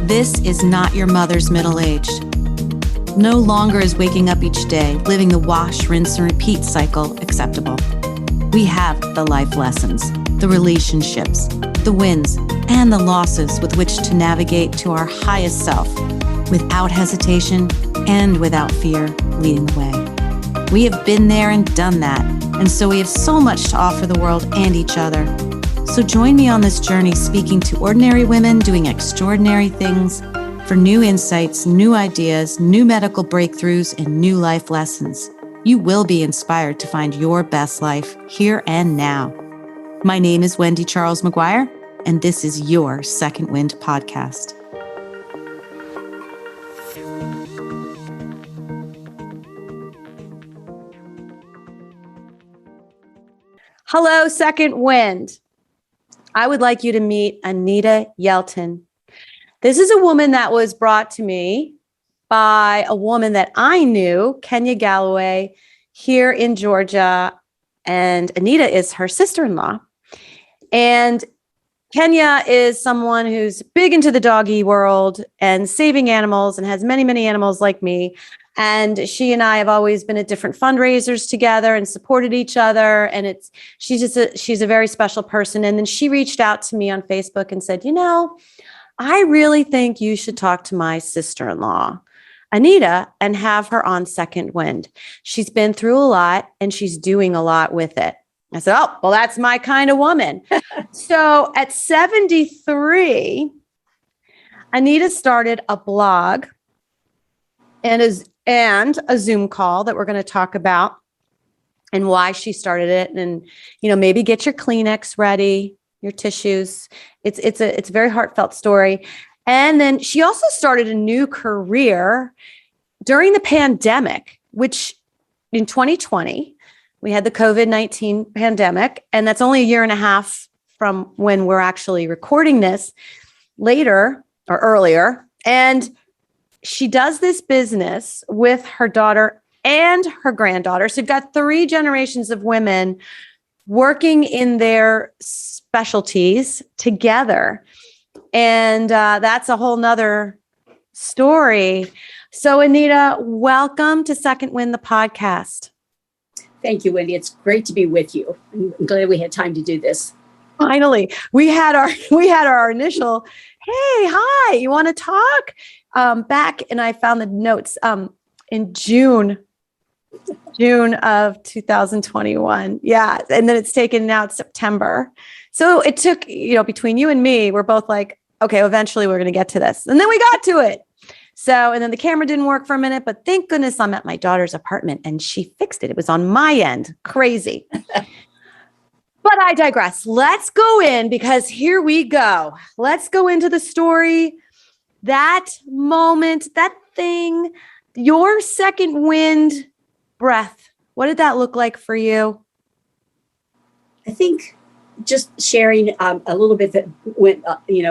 This is not your mother's middle-aged. No longer is waking up each day, living the wash, rinse, and repeat cycle acceptable. We have the life lessons, the relationships, the wins, and the losses with which to navigate to our highest self, without hesitation and without fear leading the way. We have been there and done that, and so we have so much to offer the world and each other. So join me on this journey, speaking to ordinary women doing extraordinary things for new insights, new ideas, new medical breakthroughs, and new life lessons. You will be inspired to find your best life here and now. My name is Wendy Charles Maguire, and this is your Second Wind podcast. Hello, Second Wind. I would like you to meet Anita Yelton. This is a woman that was brought to me by a woman that I knew, Kenya Galloway, here in Georgia, and Anita is her sister-in-law. And Kenya is someone who's big into the doggy world and saving animals and has many, many animals like me. And she and I have always been at different fundraisers together and supported each other. And she's a very special person. And then she reached out to me on Facebook and said, I really think you should talk to my sister-in-law, Anita, and have her on Second Wind. She's been through a lot and she's doing a lot with it. I said, oh, well, that's my kind of woman. So at 73, Anita started a blog and a Zoom call that we're going to talk about and why she started it. And, maybe get your Kleenex ready, your tissues. It's a very heartfelt story. And then she also started a new career during the pandemic, which in 2020, we had the COVID-19 pandemic, and that's only a year and a half from when we're actually recording this later or earlier. And she does this business with her daughter and her granddaughter. So you've got 3 generations of women working in their specialties together. And that's a whole nother story. So Anita, welcome to Second Wind, the podcast. Thank you, Wendy. It's great to be with you. I'm glad we had time to do this. Finally, we had our initial, hey, hi, you want to talk? Back, and I found the notes in June of 2021. Yeah. And then it's taken now it's September. So it took, between you and me, we're both like, okay, eventually we're going to get to this. And then we got to it. So, and then the camera didn't work for a minute, but thank goodness I'm at my daughter's apartment and she fixed it. It was on my end. Crazy. But I digress. Let's go in because here we go. Let's go into the story. That moment, that thing, your second wind breath. What did that look like for you? I think just sharing a little bit that went,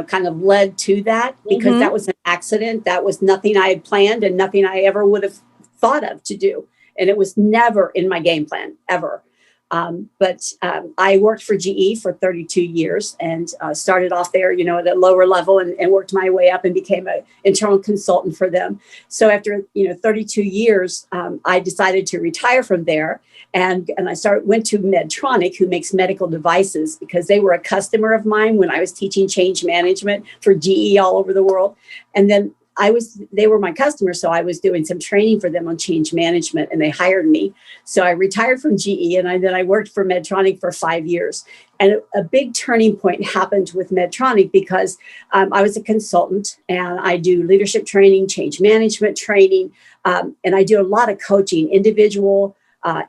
kind of led to that because that was an accident. That was nothing I had planned and nothing I ever would have thought of to do. And it was never in my game plan, ever. But I worked for GE for 32 years and started off there, at a lower level and worked my way up and became an internal consultant for them. So after, 32 years, I decided to retire from there. And I went to Medtronic, who makes medical devices, because they were a customer of mine when I was teaching change management for GE all over the world. And then they were my customers, so I was doing some training for them on change management, and they hired me. So I retired from GE, and then I worked for Medtronic for 5 years. And a big turning point happened with Medtronic because I was a consultant, and I do leadership training, change management training, and I do a lot of coaching, individual,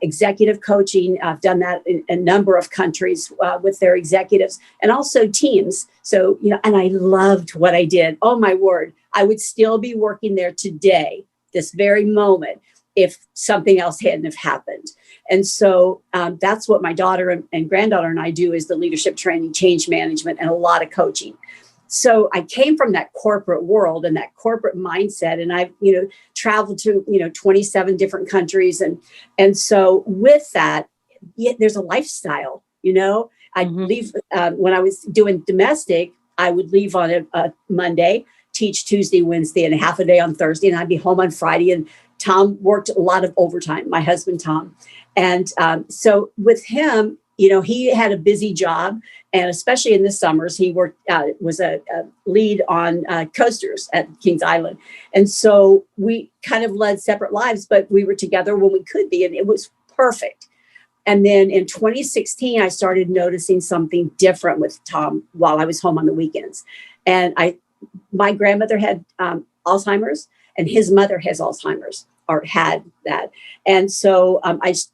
executive coaching. I've done that in a number of countries with their executives and also teams. So, and I loved what I did. Oh, my word. I would still be working there today, this very moment, if something else hadn't have happened. And so that's what my daughter and granddaughter and I do is the leadership training, change management, and a lot of coaching. So I came from that corporate world and that corporate mindset, and I've, traveled to, 27 different countries. And so with that, there's a lifestyle, I'd leave when I was doing domestic, I would leave on a Monday, teach Tuesday, Wednesday, and a half a day on Thursday, and I'd be home on Friday. And Tom worked a lot of overtime, my husband, Tom. And so with him, he had a busy job. And especially in the summers, he worked, was a lead on coasters at Kings Island. And so we kind of led separate lives, but we were together when we could be, and it was perfect. And then in 2016, I started noticing something different with Tom while I was home on the weekends. And my grandmother had Alzheimer's, and his mother has Alzheimer's, or had that. And so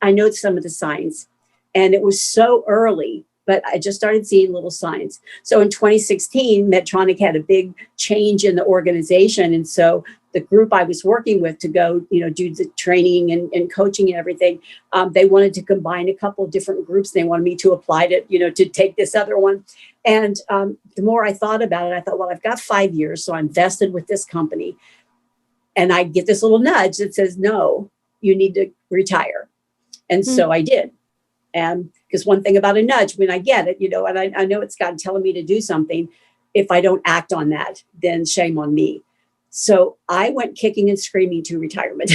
I know some of the signs, and it was so early, but I just started seeing little signs. So in 2016, Medtronic had a big change in the organization. And so the group I was working with to go, do the training and coaching and everything, they wanted to combine a couple of different groups. They wanted me to apply to, to take this other one. And the more I thought about it, I thought, well, I've got 5 years, so I'm vested with this company. And I get this little nudge that says, no, you need to retire. And so I did. And because one thing about a nudge, when I get it, and I know it's God telling me to do something, if I don't act on that, then shame on me. So I went kicking and screaming to retirement.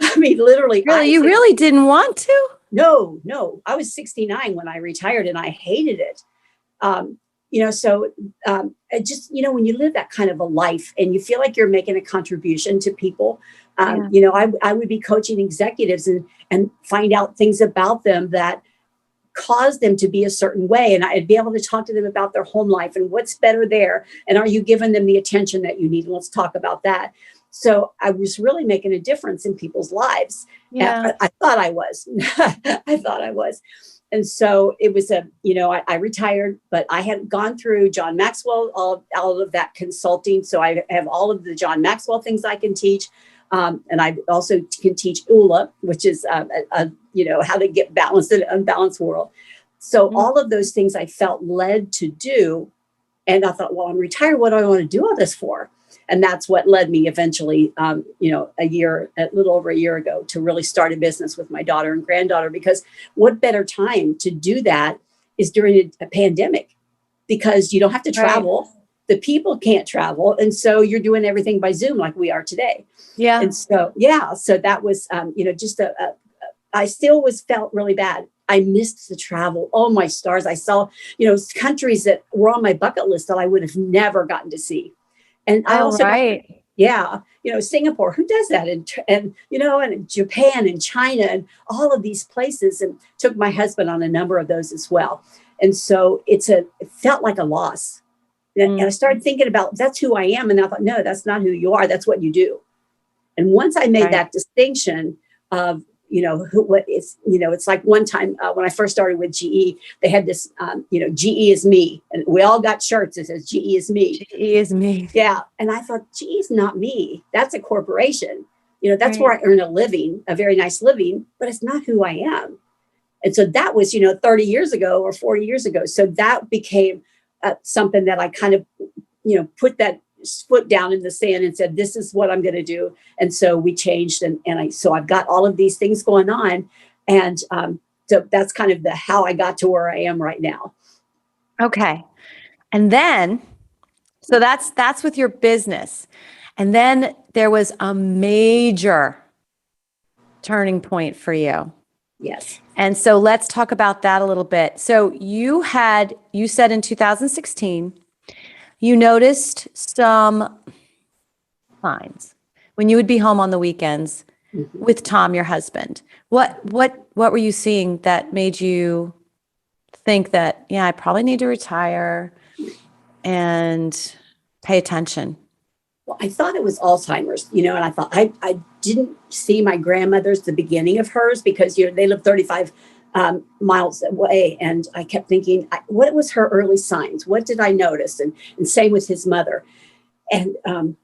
I mean, literally. Really? You really didn't want to? No. I was 69 when I retired, and I hated it. So it just, when you live that kind of a life and you feel like you're making a contribution to people, I would be coaching executives and find out things about them that cause them to be a certain way. And I'd be able to talk to them about their home life and what's better there. And are you giving them the attention that you need? And let's talk about that. So I was really making a difference in people's lives. Yeah. I thought I was. I thought I was. And so it was I retired, but I had gone through John Maxwell, all of that consulting. So I have all of the John Maxwell things I can teach. And I also can teach ULA, which is, how to get balanced in an unbalanced world. So all of those things I felt led to do. And I thought, well, I'm retired. What do I want to do all this for? And that's what led me eventually, a little over a year ago, to really start a business with my daughter and granddaughter, because what better time to do that is during a pandemic, because you don't have to travel. Right. The people can't travel. And so you're doing everything by Zoom like we are today. Yeah. And so, so that was, I still felt really bad. I missed the travel. Oh, my stars. I saw, countries that were on my bucket list that I would have never gotten to see. And I also, Singapore, who does that? And Japan and China and all of these places, and took my husband on a number of those as well. And so it felt like a loss. And I started thinking about, that's who I am. And I thought, no, that's not who you are. That's what you do. And once I made that distinction of, it's like one time when I first started with GE, they had this, GE is me. And we all got shirts that says GE is me. GE is me. Yeah. And I thought, GE is not me. That's a corporation. That's where I earn a living, a very nice living, but it's not who I am. And so that was, 30 years ago or 40 years ago. So that became something that I kind of, put that foot down in the sand and said, this is what I'm going to do. And so we changed, so I've got all of these things going on. And so that's kind of how I got to where I am right now. Okay. And then, so that's with your business. And then there was a major turning point for you. Yes. And so let's talk about that a little bit. So you said in 2016, you noticed some signs when you would be home on the weekends with Tom, your husband. What were you seeing that made you think that, I probably need to retire and pay attention? Well, I thought it was Alzheimer's, and I thought I didn't see my grandmother's, the beginning of hers, because, they live 35 miles away. And I kept thinking, what was her early signs? What did I notice? And same with his mother. And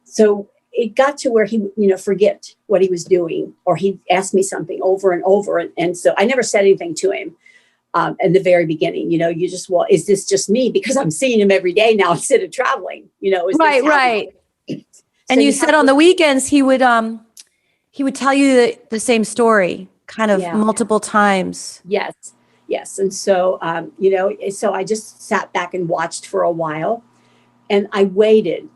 so it got to where he would, forget what he was doing, or he'd ask me something over and over. And so I never said anything to him in the very beginning. You just, well, is this just me? Because I'm seeing him every day now instead of traveling, Right. And so you said on the weekends, he would tell you the same story kind of multiple times. Yes. And so, so I just sat back and watched for a while, and I waited.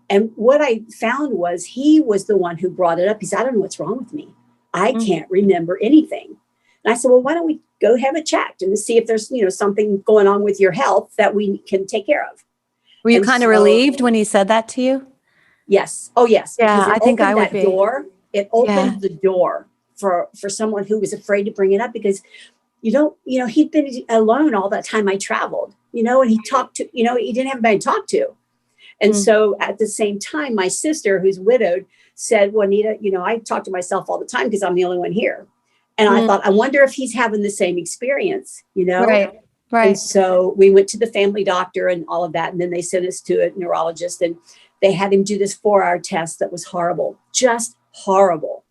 And what I found was he was the one who brought it up. He said, I don't know what's wrong with me. I can't remember anything. And I said, well, why don't we go have it checked and see if there's, something going on with your health that we can take care of. Were you kind of relieved when he said that to you? Yes. Oh, yes. Yeah, because I think I would be. It opened the door for someone who was afraid to bring it up, because he'd been alone all that time I traveled, and he talked to, he didn't have anybody to talk to. And so at the same time, my sister, who's widowed, said, well, Anita, I talk to myself all the time because I'm the only one here. And I thought, I wonder if he's having the same experience, Right. And so we went to the family doctor and all of that. And then they sent us to a neurologist, and they had him do this 4-hour test that was horrible, just horrible.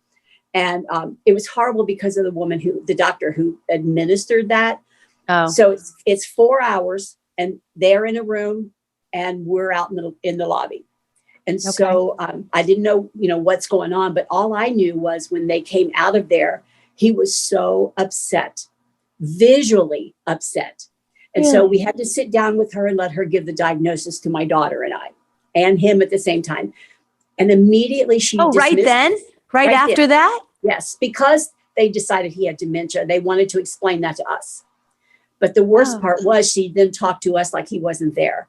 And it was horrible because of the doctor who administered that. Oh. So it's 4 hours, and they're in a room and we're out in the lobby. And so I didn't know, what's going on, but all I knew was when they came out of there, he was so upset, visually upset. And so we had to sit down with her and let her give the diagnosis to my daughter and I, and him at the same time. And immediately she right then? Right after that? Yes, because they decided he had dementia. They wanted to explain that to us. But the worst part was she then talked to us like he wasn't there.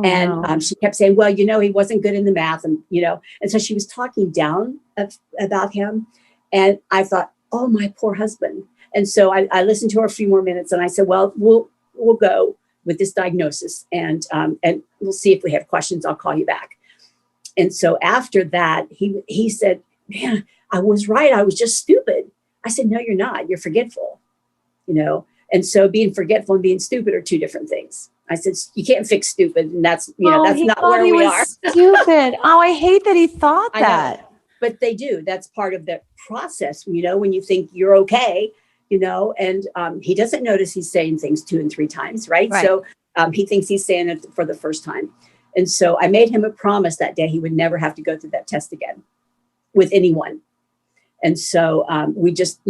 She kept saying, well, he wasn't good in the math. And, and so she was talking down about him. And I thought, oh, my poor husband. And so I listened to her a few more minutes, and I said, well, we'll go with this diagnosis, and we'll see if we have questions. I'll call you back. And so after that, he said, man, I was right. I was just stupid. I said, no, you're not. You're forgetful, And so being forgetful and being stupid are two different things. I said, you can't fix stupid. And that's, that's not where we are. Stupid. Oh, I hate that he thought that. But they do. That's part of the process, when you think you're okay, and he doesn't notice he's saying things 2 and 3 times, right? So he thinks he's saying it for the first time. And so I made him a promise that day he would never have to go through that test again with anyone. And so we just,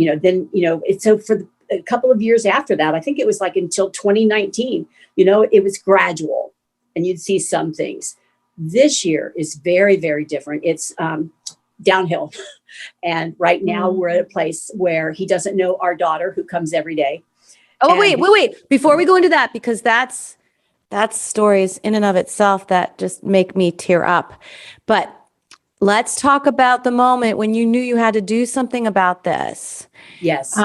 so for a couple of years after that, I think it was like until 2019, it was gradual, and you'd see some things. This year is very, very different. It's downhill. And right now we're at a place where he doesn't know our daughter, who comes every day. Oh, wait. Before we go into that, because that's stories in and of itself that just make me tear up. But let's talk about the moment when you knew you had to do something about this. Yes.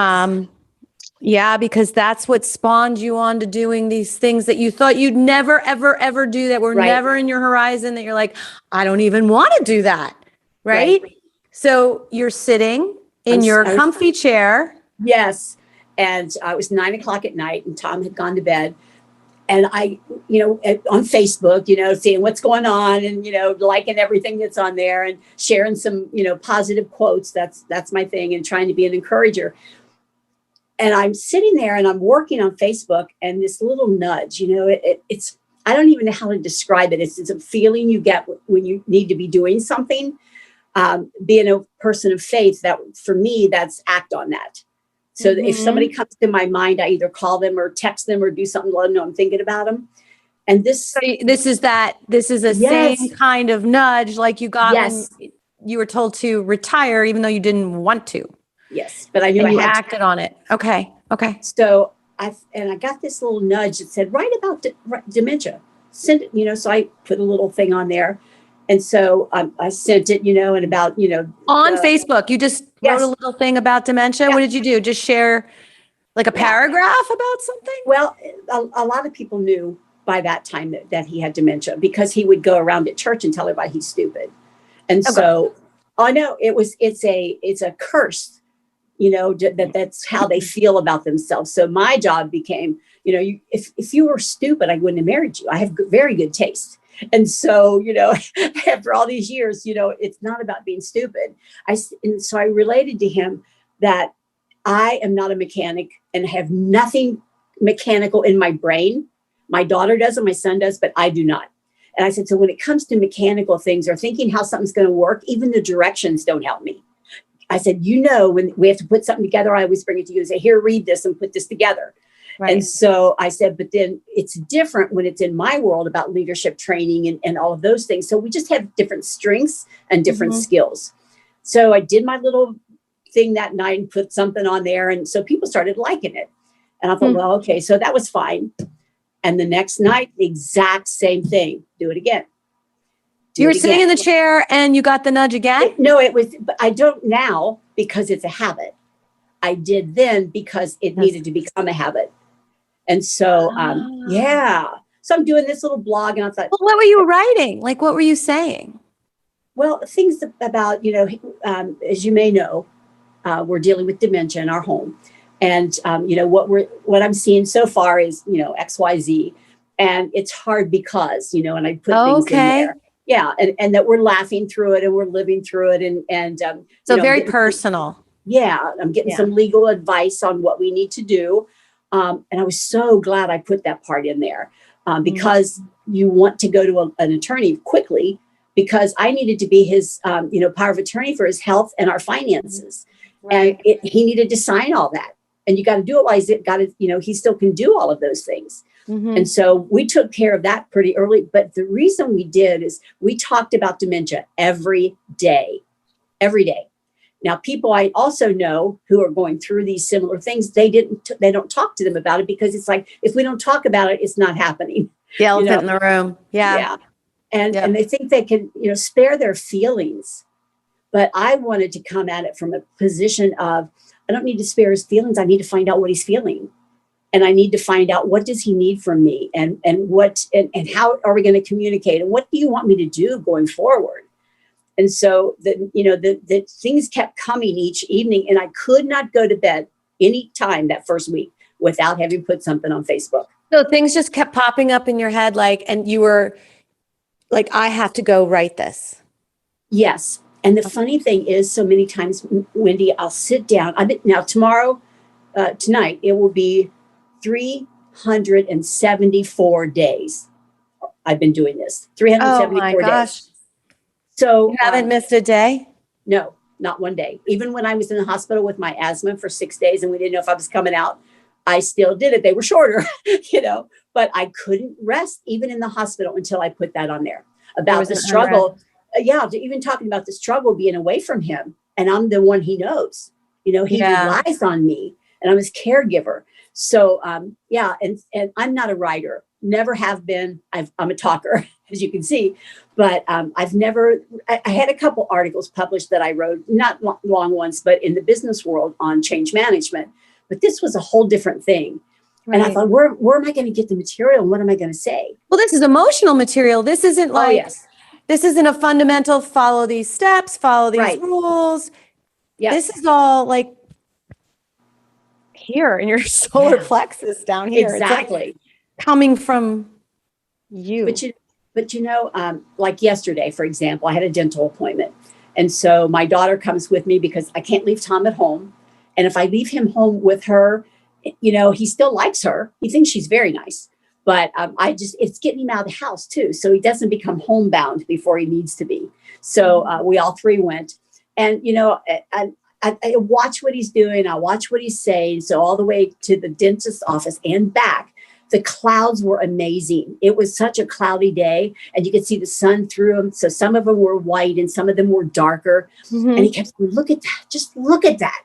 Yeah, because that's what spawned you on to doing these things that you thought you'd never, ever, ever do, that were never in your horizon, that you're like, I don't even want to do that. Right? So you're sitting in your comfy chair. Yes. And it was 9:00 at night, and Tom had gone to bed. And I, on Facebook, seeing what's going on, and, liking everything that's on there, and sharing some, positive quotes. That's my thing, and trying to be an encourager. And I'm sitting there and I'm working on Facebook, and this little nudge, it's, I don't even know how to describe it. It's a feeling you get when you need to be doing something. Being a person of faith, that for me, that's act on that. So if somebody comes to my mind, I either call them or text them or do something, let them know I'm thinking about them. And this is a same kind of nudge like you got when you were told to retire, even though you didn't want to. Yes, but I knew you acted on it. Okay. So I got this little nudge that said, write about dementia. Send it, so I put a little thing on there. And so I sent it, and about, on Facebook, you just wrote a little thing about dementia. Yeah. What did you do? Just share like a paragraph about something? Well, a lot of people knew by that time that he had dementia, because he would go around at church and tell everybody he's stupid. And so I know it's a curse, that's how they feel about themselves. So my job became, if you were stupid, I wouldn't have married you. I have very good taste. And so, after all these years, it's not about being stupid. And so I related to him that I am not a mechanic and have nothing mechanical in my brain. My daughter does and my son does, but I do not. And I said, so when it comes to mechanical things or thinking how something's going to work, even the directions don't help me. I said, when we have to put something together, I always bring it to you and say, here, read this and put this together. Right. And so I said, but then it's different when it's in my world about leadership training and all of those things. So we just have different strengths and different skills. So I did my little thing that night and put something on there. And so people started liking it. And I thought, well, okay, so that was fine. And the next night, the exact same thing. Do it again. You were sitting in the chair and you got the nudge again? No, it was, I don't now because it's a habit. I did then because it needed to become a habit. And so, so I'm doing this little blog and I thought, well, what were you writing? Like, what were you saying? Well, things about, as you may know, we're dealing with dementia in our home. And, what I'm seeing so far is, X, Y, Z. And it's hard because, and I put things in there. Yeah. And that we're laughing through it and we're living through it. And so very personal. Yeah. I'm getting some legal advice on what we need to do. And I was so glad I put that part in there because you want to go to an attorney quickly because I needed to be his, power of attorney for his health and our finances. Right. And he needed to sign all that. And you got to do it while he's got to, he still can do all of those things. And so we took care of that pretty early. But the reason we did is we talked about dementia every day. Now, people I also know who are going through these similar things, they don't talk to them about it because it's like, if we don't talk about it, it's not happening. The elephant in the room. Yeah. And they think they can, spare their feelings. But I wanted to come at it from a position of, I don't need to spare his feelings. I need to find out what he's feeling. And I need to find out what does he need from me and how are we going to communicate? And what do you want me to do going forward? And so the things kept coming each evening and I could not go to bed any time that first week without having put something on Facebook. So things just kept popping up in your head, and you were like, I have to go write this. Yes. And the funny thing is so many times, Wendy, I'll sit down. Now tonight, it will be 374 days. I've been doing this. 374 days. So you haven't missed a day? No, not one day. Even when I was in the hospital with my asthma for 6 days and we didn't know if I was coming out, I still did it. They were shorter, but I couldn't rest even in the hospital until I put that on there about the struggle. Even talking about the struggle being away from him. And I'm the one he knows, he relies on me and I'm his caregiver. So, and I'm not a writer, never have been. I'm a talker, as you can see, but I had a couple articles published that I wrote, not long ones, but in the business world on change management. But this was a whole different thing. Right. And I thought, where am I going to get the material? And what am I going to say? Well, this is emotional material. This isn't this isn't a fundamental follow these steps, follow these rules. Yes. This is all like here in your solar plexus down here. Exactly. It's like coming from you. But like yesterday, for example, I had a dental appointment. And so my daughter comes with me because I can't leave Tom at home. And if I leave him home with her, he still likes her. He thinks she's very nice. But it's getting him out of the house too. So he doesn't become homebound before he needs to be. So we all three went. And, I watch what he's doing. I watch what he's saying. So all the way to the dentist's office and back, the clouds were amazing. It was such a cloudy day and you could see the sun through them. So some of them were white and some of them were darker. And he kept saying, look at that. Just look at that.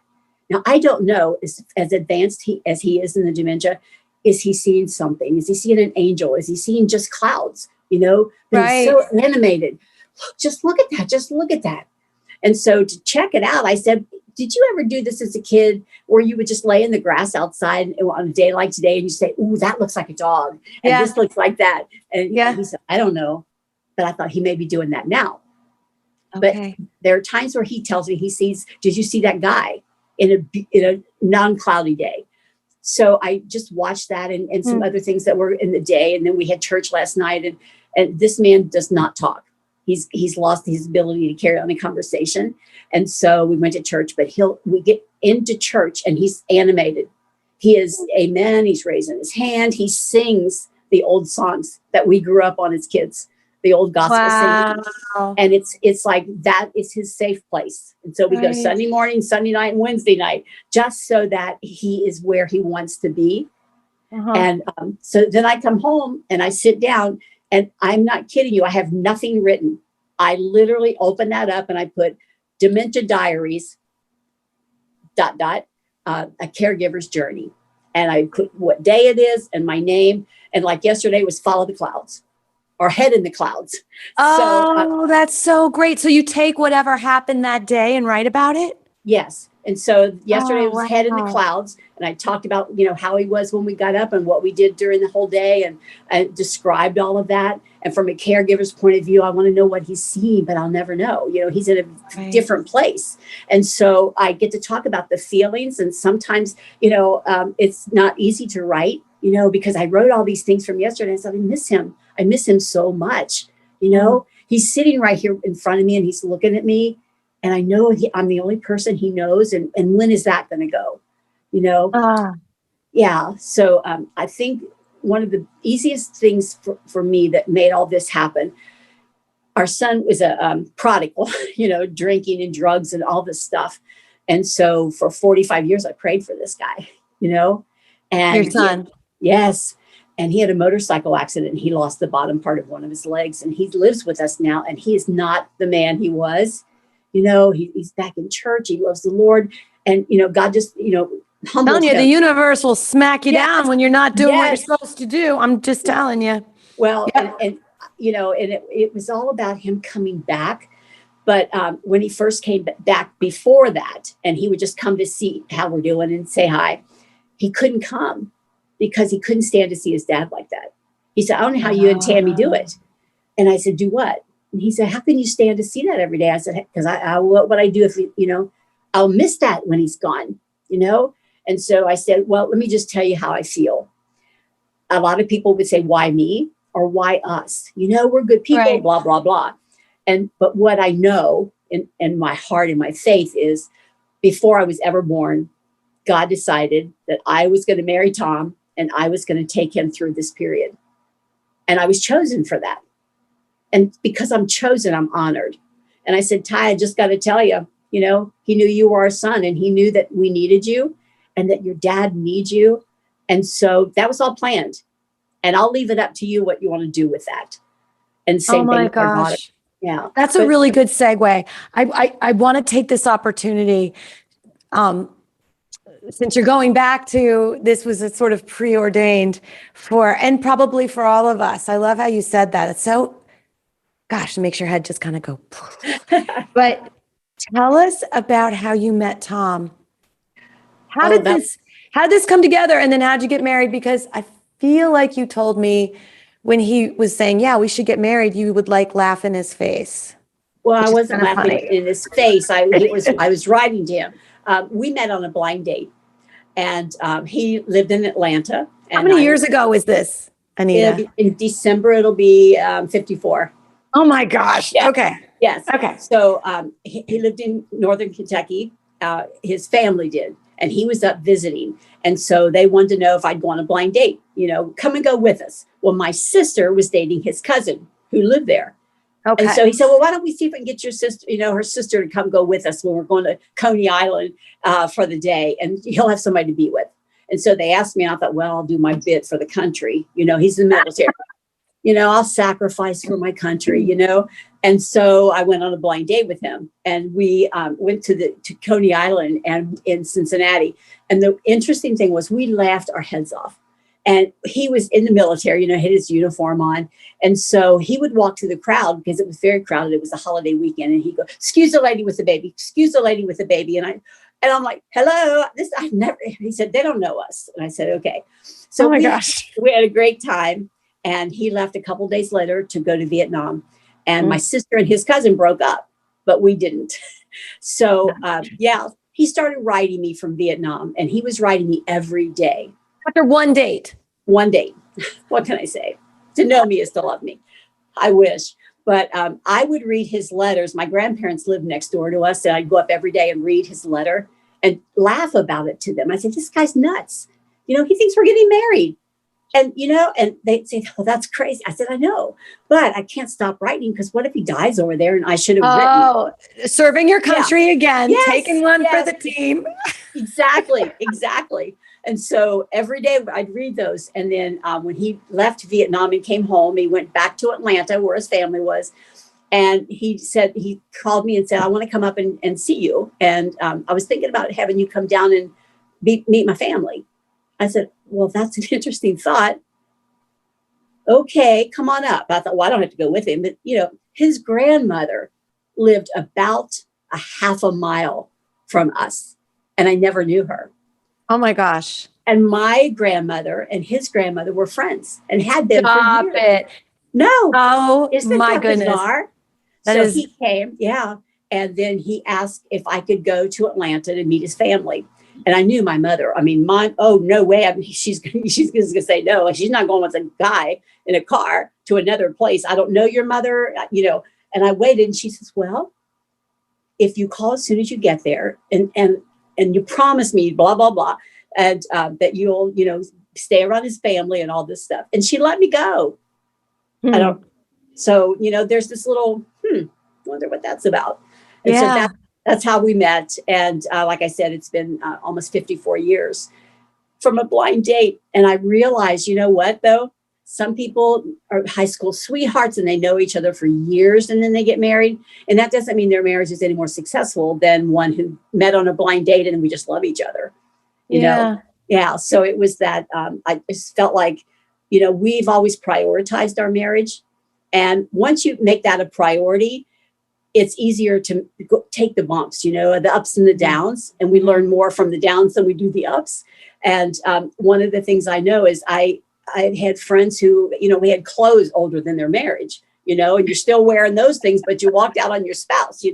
Now, I don't know, as advanced as he is in the dementia, is he seeing something? Is he seeing an angel? Is he seeing just clouds? But he's so animated. Just look at that. Just look at that. And so to check it out, I said, did you ever do this as a kid where you would just lay in the grass outside on a day like today and you say, ooh, that looks like a dog. And this looks like that. And he said, I don't know. But I thought he may be doing that now. Okay. But there are times where he tells me he sees, did you see that guy in a non-cloudy day? So I just watched that and some other things that were in the day. And then we had church last night and this man does not talk. He's lost his ability to carry on a conversation. And so we went to church, but we get into church and he's animated. He is amen. He's raising his hand. He sings the old songs that we grew up on as kids, the old gospel singing. And it's like, that is his safe place. And so we go Sunday morning, Sunday night, and Wednesday night, just so that he is where he wants to be. And so then I come home and I sit down, and I'm not kidding you, I have nothing written. I literally open that up and I put Dementia Diaries, ... a caregiver's journey. And I put what day it is and my name. And like yesterday was Follow the Clouds, or Head in the Clouds. Oh, that's so great. So you take whatever happened that day and write about it? Yes. And so yesterday was Head in the wow. Clouds. And I talked about, how he was when we got up and what we did during the whole day, and I described all of that. And from a caregiver's point of view, I want to know what he's seeing, but I'll never know. He's in a different place. And so I get to talk about the feelings. And sometimes, it's not easy to write, because I wrote all these things from yesterday. I said, I miss him. I miss him so much. He's sitting right here in front of me and he's looking at me. And I know I'm the only person he knows. And when is that going to go? Yeah. So I think one of the easiest things for me that made all this happen, our son was a prodigal, drinking and drugs and all this stuff. And so for 45 years, I prayed for this guy, and your son. Yes. And he had a motorcycle accident and he lost the bottom part of one of his legs, and he lives with us now. And he is not the man he was. He's back in church. He loves the Lord. And, God just, humbled him. The universe will smack you down when you're not doing what you're supposed to do. I'm just telling you. Well, and it was all about him coming back. But when he first came back before that, and he would just come to see how we're doing and say hi, he couldn't come because he couldn't stand to see his dad like that. He said, I don't know how you and Tammy do it. And I said, do what? And he said, how can you stand to see that every day? I said, because what I do if, I'll miss that when he's gone, And so I said, well, let me just tell you how I feel. A lot of people would say, why me or why us? We're good people, right. Blah, blah, blah. But what I know in my heart and my faith is, before I was ever born, God decided that I was going to marry Tom and I was going to take him through this period. And I was chosen for that. And because I'm chosen, I'm honored. And I said, Ty, I just got to tell you, he knew you were our son, and he knew that we needed you and that your dad needs you. And so that was all planned. And I'll leave it up to you what you want to do with that. And same thing with our daughter. Yeah. That's a really good segue. I want to take this opportunity. Since you're going back to, this was a sort of preordained and probably for all of us. I love how you said that. It's so, gosh, it makes your head just kind of go. But tell us about how you met Tom. How did this come together? And then how'd you get married? Because I feel like you told me when he was saying, yeah, we should get married, you would laugh in his face. Well, I wasn't laughing in his face. I was writing to him. We met on a blind date, and he lived in Atlanta. How many years ago was this, Anita? In December, it'll be 54. Oh my gosh. Yeah. Okay. Yes. Okay. So he lived in Northern Kentucky. His family did, and he was up visiting. And so they wanted to know if I'd go on a blind date, come and go with us. Well, my sister was dating his cousin who lived there. Okay. And so he said, well, why don't we see if we can get your sister, her sister to come go with us when we're going to Coney Island for the day, and he'll have somebody to be with. And so they asked me, and I thought, well, I'll do my bit for the country. He's in the military. I'll sacrifice for my country, And so I went on a blind date with him, and we went to Coney Island and in Cincinnati. And the interesting thing was, we laughed our heads off. And he was in the military, had his uniform on. And so he would walk to the crowd because it was very crowded. It was a holiday weekend. And he'd go, excuse the lady with the baby, excuse the lady with the baby. And I'm like, hello, he said, they don't know us. And I said, okay. So we had a great time. And he left a couple days later to go to Vietnam. And my sister and his cousin broke up, but we didn't. So he started writing me from Vietnam, and he was writing me every day. After one date. One date. What can I say? To know me is to love me. I wish. But I would read his letters. My grandparents lived next door to us, and I'd go up every day and read his letter and laugh about it to them. I said, this guy's nuts. He thinks we're getting married. And, and they'd say, oh, that's crazy. I said, I know, but I can't stop writing, because what if he dies over there and I should have written? Oh, serving your country again, taking one for the team. Exactly. And so every day I'd read those. And then when he left Vietnam and came home, he went back to Atlanta where his family was. And he called me and said, I want to come up and see you. And I was thinking about having you come down and meet my family. I said, well, that's an interesting thought. Okay, come on up. I thought, well, I don't have to go with him. But, his grandmother lived about a half a mile from us. And I never knew her. Oh my gosh. And my grandmother and his grandmother were friends and had been Stop for years. it. No. Oh Isn't my that goodness. bizarre? He came, yeah. And then he asked if I could go to Atlanta to meet his family. And I knew my mother. I mean, oh, no way. I mean, she's going to say no. She's not going with a guy in a car to another place. I don't know your mother, And I waited and she says, well, if you call as soon as you get there and you promise me, blah, blah, blah, and that you'll, stay around his family and all this stuff. And she let me go. So, there's this little, wonder what that's about. And so that's how we met. And like I said, it's been almost 54 years from a blind date. And I realized, you know what, though? Some people are high school sweethearts and they know each other for years and then they get married. And that doesn't mean their marriage is any more successful than one who met on a blind date and we just love each other, you know? Yeah. So it was that I just felt like, we've always prioritized our marriage. And once you make that a priority, it's easier to take the bumps, the ups and the downs. And we learn more from the downs than we do the ups. And one of the things I know is I had friends who, we had clothes older than their marriage, and you're still wearing those things, but you walked out on your spouse,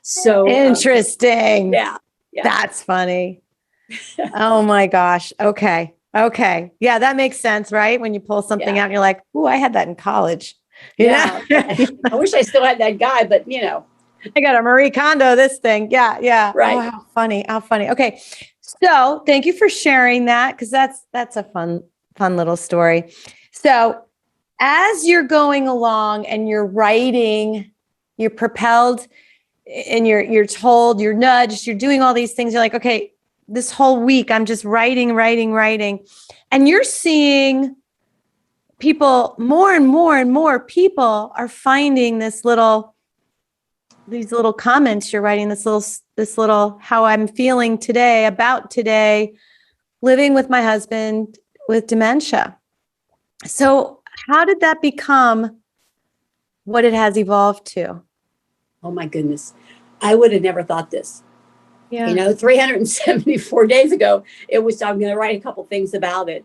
So interesting. Yeah. That's funny. Oh my gosh. Okay. Yeah, that makes sense, right? When you pull something out and you're like, "Ooh, I had that in college." Yeah. I wish I still had that guy, but I got a Marie Kondo, this thing. Yeah. Right. Oh, how funny. Okay. So thank you for sharing that. Because that's a fun little story. So as you're going along and you're writing, you're propelled and you're told, you're nudged, you're doing all these things. You're like, okay, this whole week I'm just writing. And you're seeing people, more and more people are finding these little comments you're writing, this little how I'm feeling today, about today, living with my husband with dementia. So how did that become what it has evolved to? Oh my goodness. I would have never thought this. Yeah. 374 days ago, I'm going to write a couple things about it.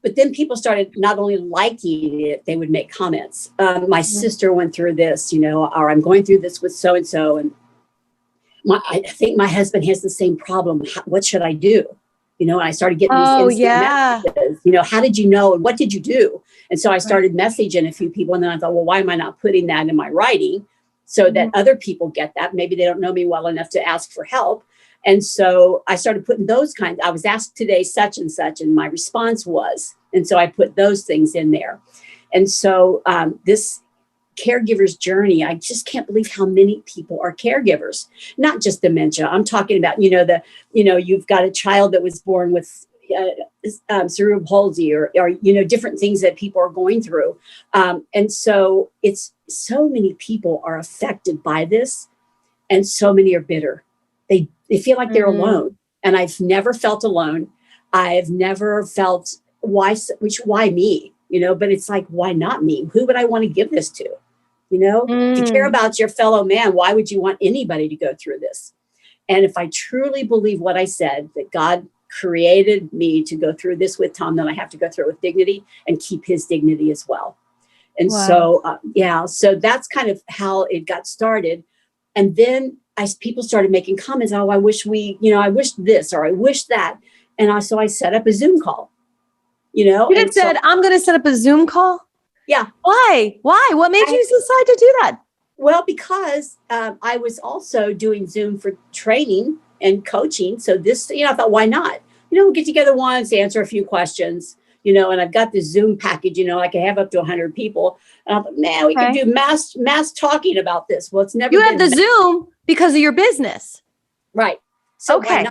But then people started not only liking it, they would make comments. My sister went through this, or I'm going through this with so-and-so. And I think my husband has the same problem. What should I do? And I started getting these instant messages, how did you know? And what did you do? And so I started messaging a few people. And then I thought, well, why am I not putting that in my writing so that other people get that? Maybe they don't know me well enough to ask for help. And so I started putting those kinds. I was asked today such and such, and my response was, and so I put those things in there. And so this caregiver's journey, I just can't believe how many people are caregivers, not just dementia. I'm talking about, you've got a child that was born with cerebral palsy or different things that people are going through. And so it's so many people are affected by this and so many are bitter. They feel like they're alone. And I've never felt alone. I've never felt why me, but it's like, why not me? Who would I want to give this to? If you care about your fellow man, why would you want anybody to go through this? And if I truly believe what I said, that God created me to go through this with Tom, then I have to go through it with dignity and keep his dignity as well. And so that's kind of how it got started. And then people started making comments. Oh, I wish I wish this, or I wish that. And so I set up a Zoom call, You had said, I'm going to set up a Zoom call? Yeah. Why? What made you decide to do that? Well, because I was also doing Zoom for training and coaching. So this, I thought, why not? We'll get together once, answer a few questions, and I've got this Zoom package, I can have up to 100 people. And I thought, man, we can do mass talking about this. Well, it's never You have the Zoom because of your business. Right. So okay.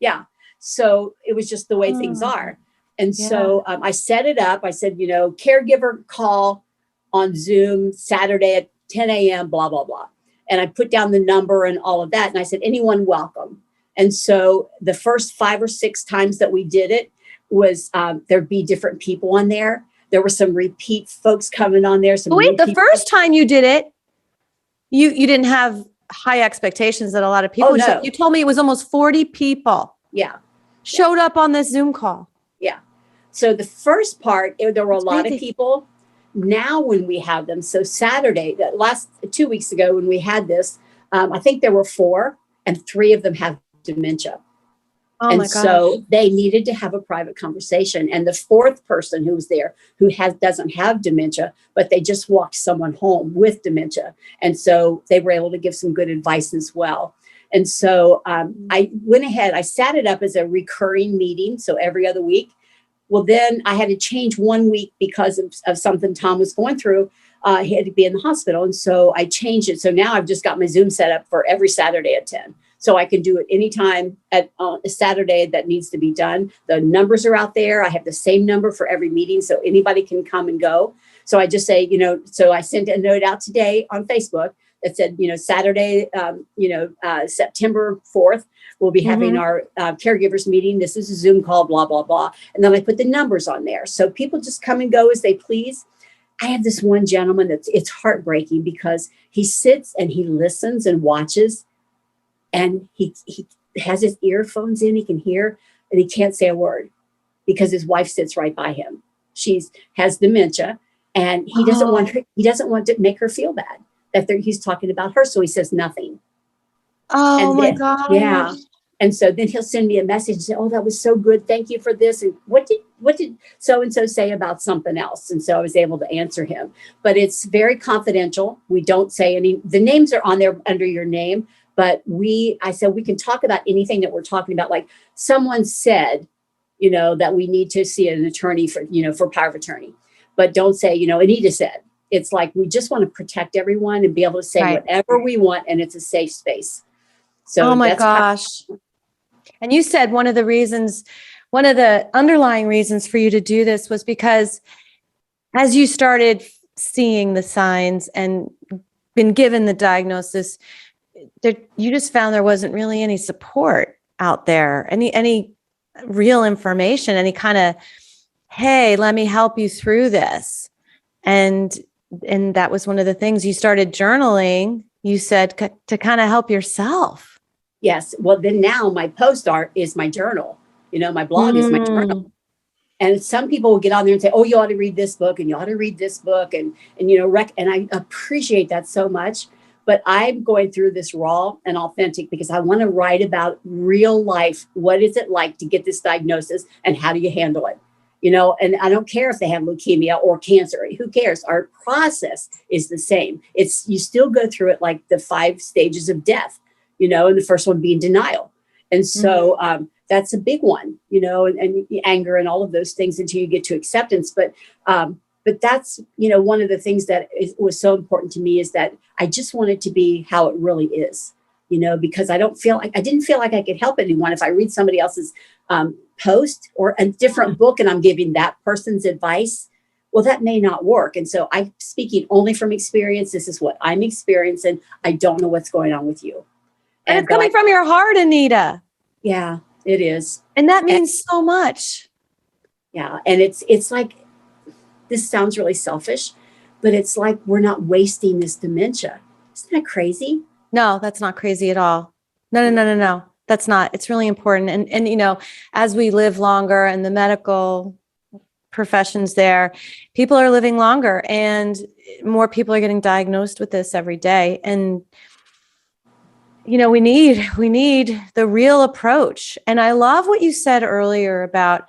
Yeah. So it was just the way things are. And so I set it up. I said, caregiver call on Zoom Saturday at 10 a.m., blah, blah, blah. And I put down the number and all of that. And I said, anyone welcome. And so the first 5 or 6 times that we did it was there'd be different people on there. There were some repeat folks coming on there. Wait, the first time you did it, you didn't have high expectations that a lot of people. Oh, no. You told me it was almost 40 people. Yeah. Showed up on this Zoom call. Yeah. So the first part, there were a lot of people. Now when we have them, so Saturday, the last 2 weeks ago when we had this, I think there were 4 and 3 of them have dementia. Oh and my gosh. So they needed to have a private conversation. And the 4th person who was there who doesn't have dementia, but they just walked someone home with dementia. And so they were able to give some good advice as well. And so I went ahead, I sat it up as a recurring meeting. So every other week. Well, then I had to change 1 week because of something Tom was going through. He had to be in the hospital. And so I changed it. So now I've just got my Zoom set up for every Saturday at 10. So I can do it anytime at a Saturday that needs to be done. The numbers are out there. I have the same number for every meeting. So anybody can come and go. So I just say, so I sent a note out today on Facebook that said, Saturday, September 4th, we'll be having our caregivers meeting. This is a Zoom call, blah, blah, blah. And then I put the numbers on there. So people just come and go as they please. I have this one gentleman it's heartbreaking because he sits and he listens and watches, and he has his earphones in, he can hear, and he can't say a word because his wife sits right by him. She has dementia, and he doesn't want to make her feel bad that he's talking about her. So he says nothing. Oh my God. Yeah. And so then he'll send me a message and say, oh, that was so good. Thank you for this. And what did so-and-so say about something else? And so I was able to answer him, but it's very confidential. We don't say the names are on there under your name, but I said, we can talk about anything that we're talking about. Like someone said, that we need to see an attorney for power of attorney, but don't say, Anita said. It's like, we just want to protect everyone and be able to say whatever we want. And it's a safe space. So oh my gosh. And you said one of the underlying reasons for you to do this was because as you started seeing the signs and been given the diagnosis, you just found there wasn't really any support out there, any real information, any kind of, hey, let me help you through this. And that was one of the things you started journaling, you said, to kind of help yourself. Yes. Well, then now my post art is my journal. My blog is my journal. And some people will get on there and say, oh, you ought to read this book and you ought to read this book. And I appreciate that so much. But I'm going through this raw and authentic because I want to write about real life. What is it like to get this diagnosis and how do you handle it? And I don't care if they have leukemia or cancer. Who cares? Our process is the same. You still go through it like the 5 stages of death, and the first one being denial. And so that's a big one, and anger and all of those things until you get to acceptance. But that's, one of the things that was so important to me is that I just want it to be how it really is, because I didn't feel like I could help anyone if I read somebody else's post or a different book and I'm giving that person's advice. Well, that may not work. And so I'm speaking only from experience. This is what I'm experiencing. I don't know what's going on with you. And it's coming from your heart, Anita. Yeah, it is. And that means so much. Yeah. And it's like, this sounds really selfish, but it's like we're not wasting this dementia. Isn't that crazy? No, that's not crazy at all. No. That's not. It's really important. And as we live longer and the medical professions there, people are living longer and more people are getting diagnosed with this every day. And, we need the real approach. And I love what you said earlier about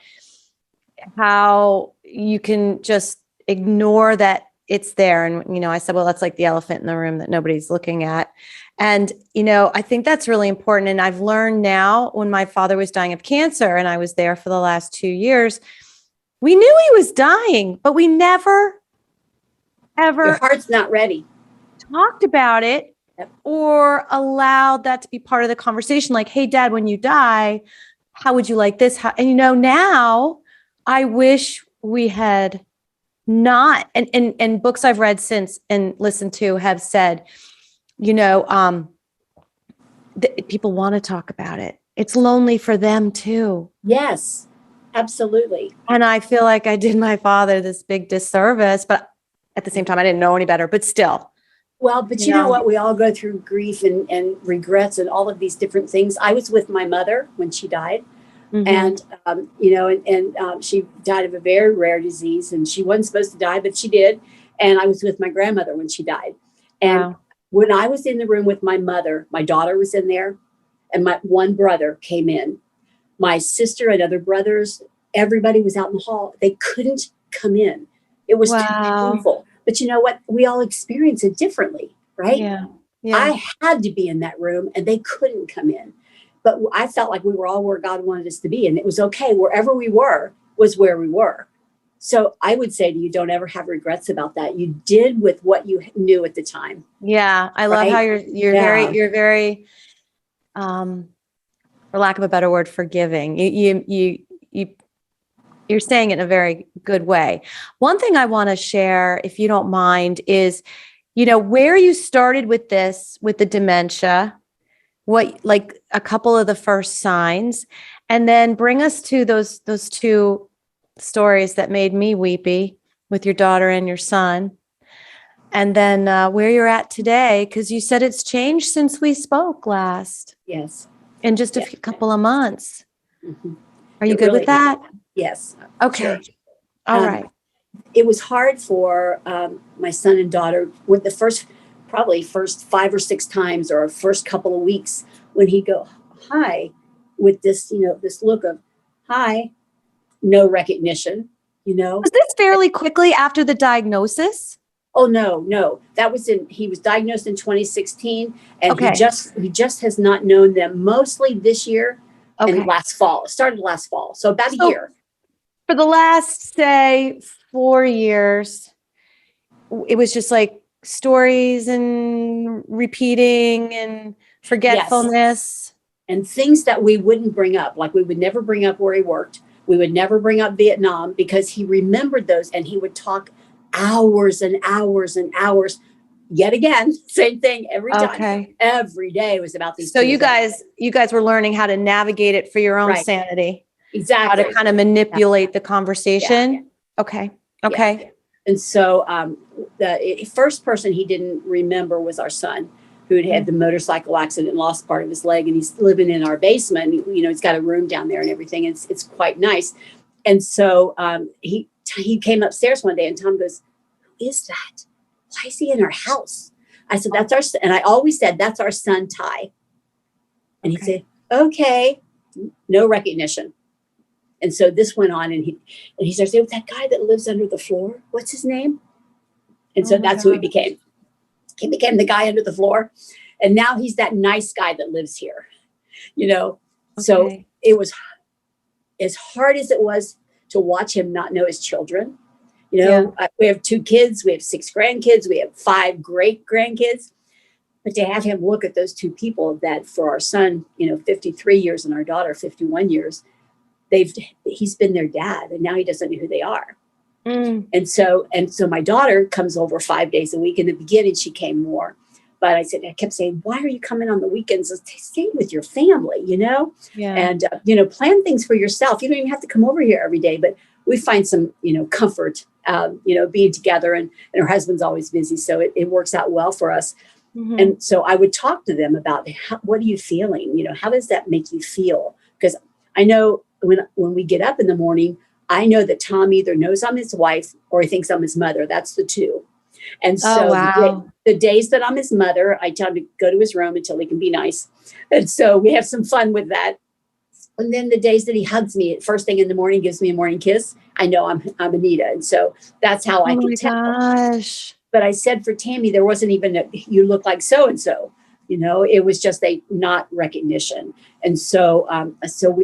how you can just ignore that it's there. And, I said, well, that's like the elephant in the room that nobody's looking at. And, I think that's really important. And I've learned now when my father was dying of cancer and I was there for the last 2 years, we knew he was dying, but we never, ever. Your heart's not ready. Talked about it or allowed that to be part of the conversation. Like, hey, Dad, when you die, how would you like this? And now I wish we had not, and books I've read since and listened to have said, people want to talk about it. It's lonely for them too. Yes, absolutely. And I feel like I did my father this big disservice, but at the same time, I didn't know any better, but still. Well, but you know what? We all go through grief and regrets and all of these different things. I was with my mother when she died. And, she died of a very rare disease, and she wasn't supposed to die, but she did. And I was with my grandmother when she died. And when I was in the room with my mother, my daughter was in there, and my one brother came in. My sister and other brothers, everybody was out in the hall. They couldn't come in. It was too painful. But you know what? We all experience it differently, right? Yeah. I had to be in that room, and they couldn't come in. But I felt like we were all where God wanted us to be. And it was okay. Wherever we were was where we were. So I would say to you, don't ever have regrets about that. You did with what you knew at the time. Yeah. I love how you're very, for lack of a better word, forgiving. You're saying it in a very good way. One thing I want to share, if you don't mind, is, where you started with this, with the dementia, what, like a couple of the first signs, and then bring us to those two stories that made me weepy with your daughter and your son. And then where you're at today, because you said it's changed since we spoke last. Yes. In just a couple of months. Mm-hmm. Are you good with that? Yes. Okay. Sure. All right. It was hard for my son and daughter with the first 5 or 6 times, or first couple of weeks, when he'd go, hi, with this, this look of, hi, no recognition, Was this fairly quickly after the diagnosis? Oh, no. That was he was diagnosed in 2016, and he just has not known them mostly this year and last fall. It started last fall. So about a year. For the last, say, 4 years, it was just like stories and repeating and forgetfulness. Yes. And things that we wouldn't bring up, like we would never bring up where he worked. We would never bring up Vietnam, because he remembered those, and he would talk hours and hours and hours. Yet again, same thing every time. Okay. Every day was about these. So you guys were learning how to navigate it for your own sanity. Exactly. How to kind of manipulate the conversation. Yeah. Okay. Yeah. And so the first person he didn't remember was our son, who had the motorcycle accident and lost part of his leg, and he's living in our basement. He's got a room down there and everything. It's quite nice. And so he came upstairs one day, and Tom goes, "Who is that? Why is he in our house?" I said, "That's our son." And I always said, "That's our son, Ty." And he said, "Okay." No recognition. And so this went on, and he started saying, "That guy that lives under the floor, what's his name?" And so that's who he became. He became the guy under the floor. And now he's that nice guy that lives here, So it was as hard as it was to watch him not know his children. We have 2 kids, we have 6 grandkids, we have 5 great grandkids. But to have him look at those 2 people that, for our son, 53 years, and our daughter 51 years, he's been their dad, and now he doesn't know who they are. And so my daughter comes over 5 days a week. In the beginning, she came more, but I kept saying, "Why are you coming on the weekends? Stay with your family, and plan things for yourself. You don't even have to come over here every day." But we find some, comfort, being together, and her husband's always busy, so it works out well for us. Mm-hmm. And so I would talk to them about, what are you feeling? How does that make you feel? Because I know when we get up in the morning, I know that Tom either knows I'm his wife or he thinks I'm his mother. That's the 2. And so the days that I'm his mother, I tell him to go to his room until he can be nice. And so we have some fun with that. And then the days that he hugs me first thing in the morning, gives me a morning kiss, I know I'm Anita. And so that's how I can tell. Gosh. But I said for Tammy, there wasn't even you look like so-and-so. It was just not recognition. And so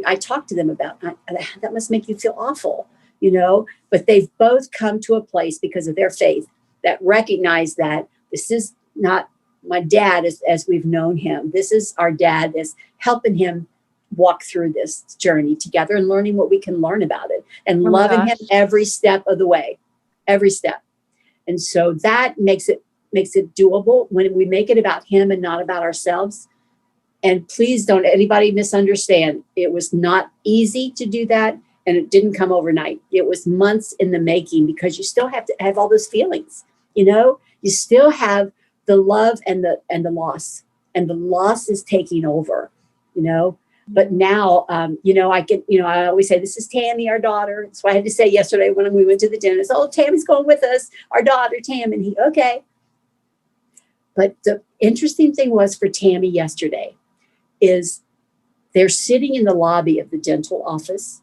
I talked to them about, that must make you feel awful, but they've both come to a place because of their faith that recognize that this is not my dad as we've known him. This is our dad that's helping him walk through this journey together and learning what we can learn about it and Oh my loving him gosh. every step of the way, every step. And so that makes it doable when we make it about him and not about ourselves. And please don't anybody misunderstand. It was not easy to do that. And it didn't come overnight. It was months in the making because you still have to have all those feelings, you still have the love and the loss, and the loss is taking over, but now, I always say, this is Tammy, our daughter. That's why I had to say yesterday when we went to the dentist, oh, Tammy's going with us, our daughter, Tam. And okay. But the interesting thing was for Tammy yesterday is they're sitting in the lobby of the dental office.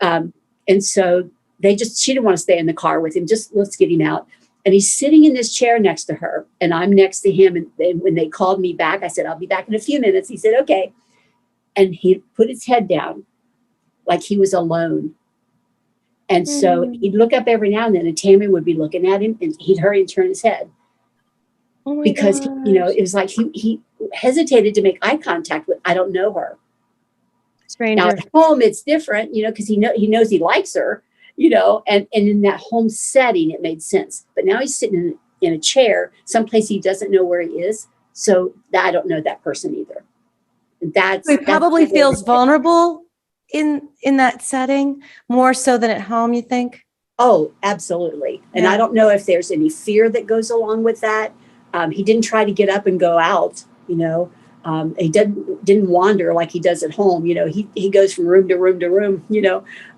And so she didn't want to stay in the car with him. Just let's get him out. And he's sitting in this chair next to her and I'm next to him. And when they called me back, I said, I'll be back in a few minutes. He said, okay. And he put his head down like he was alone. And so he'd look up every now and then and Tammy would be looking at him and he'd hurry and turn his head. Oh my Because, gosh. it was like he hesitated to make eye contact with, I don't know her. Stranger. Now at home, it's different, because he knows he likes her, and in that home setting, it made sense. But now he's sitting in a chair, someplace he doesn't know where he is. So I don't know that person either. And He probably feels vulnerable in that setting more so than at home, you think? Oh, absolutely. And I don't know if there's any fear that goes along with that. He didn't try to get up and go out, he didn't wander like he does at home. He goes from room to room to room,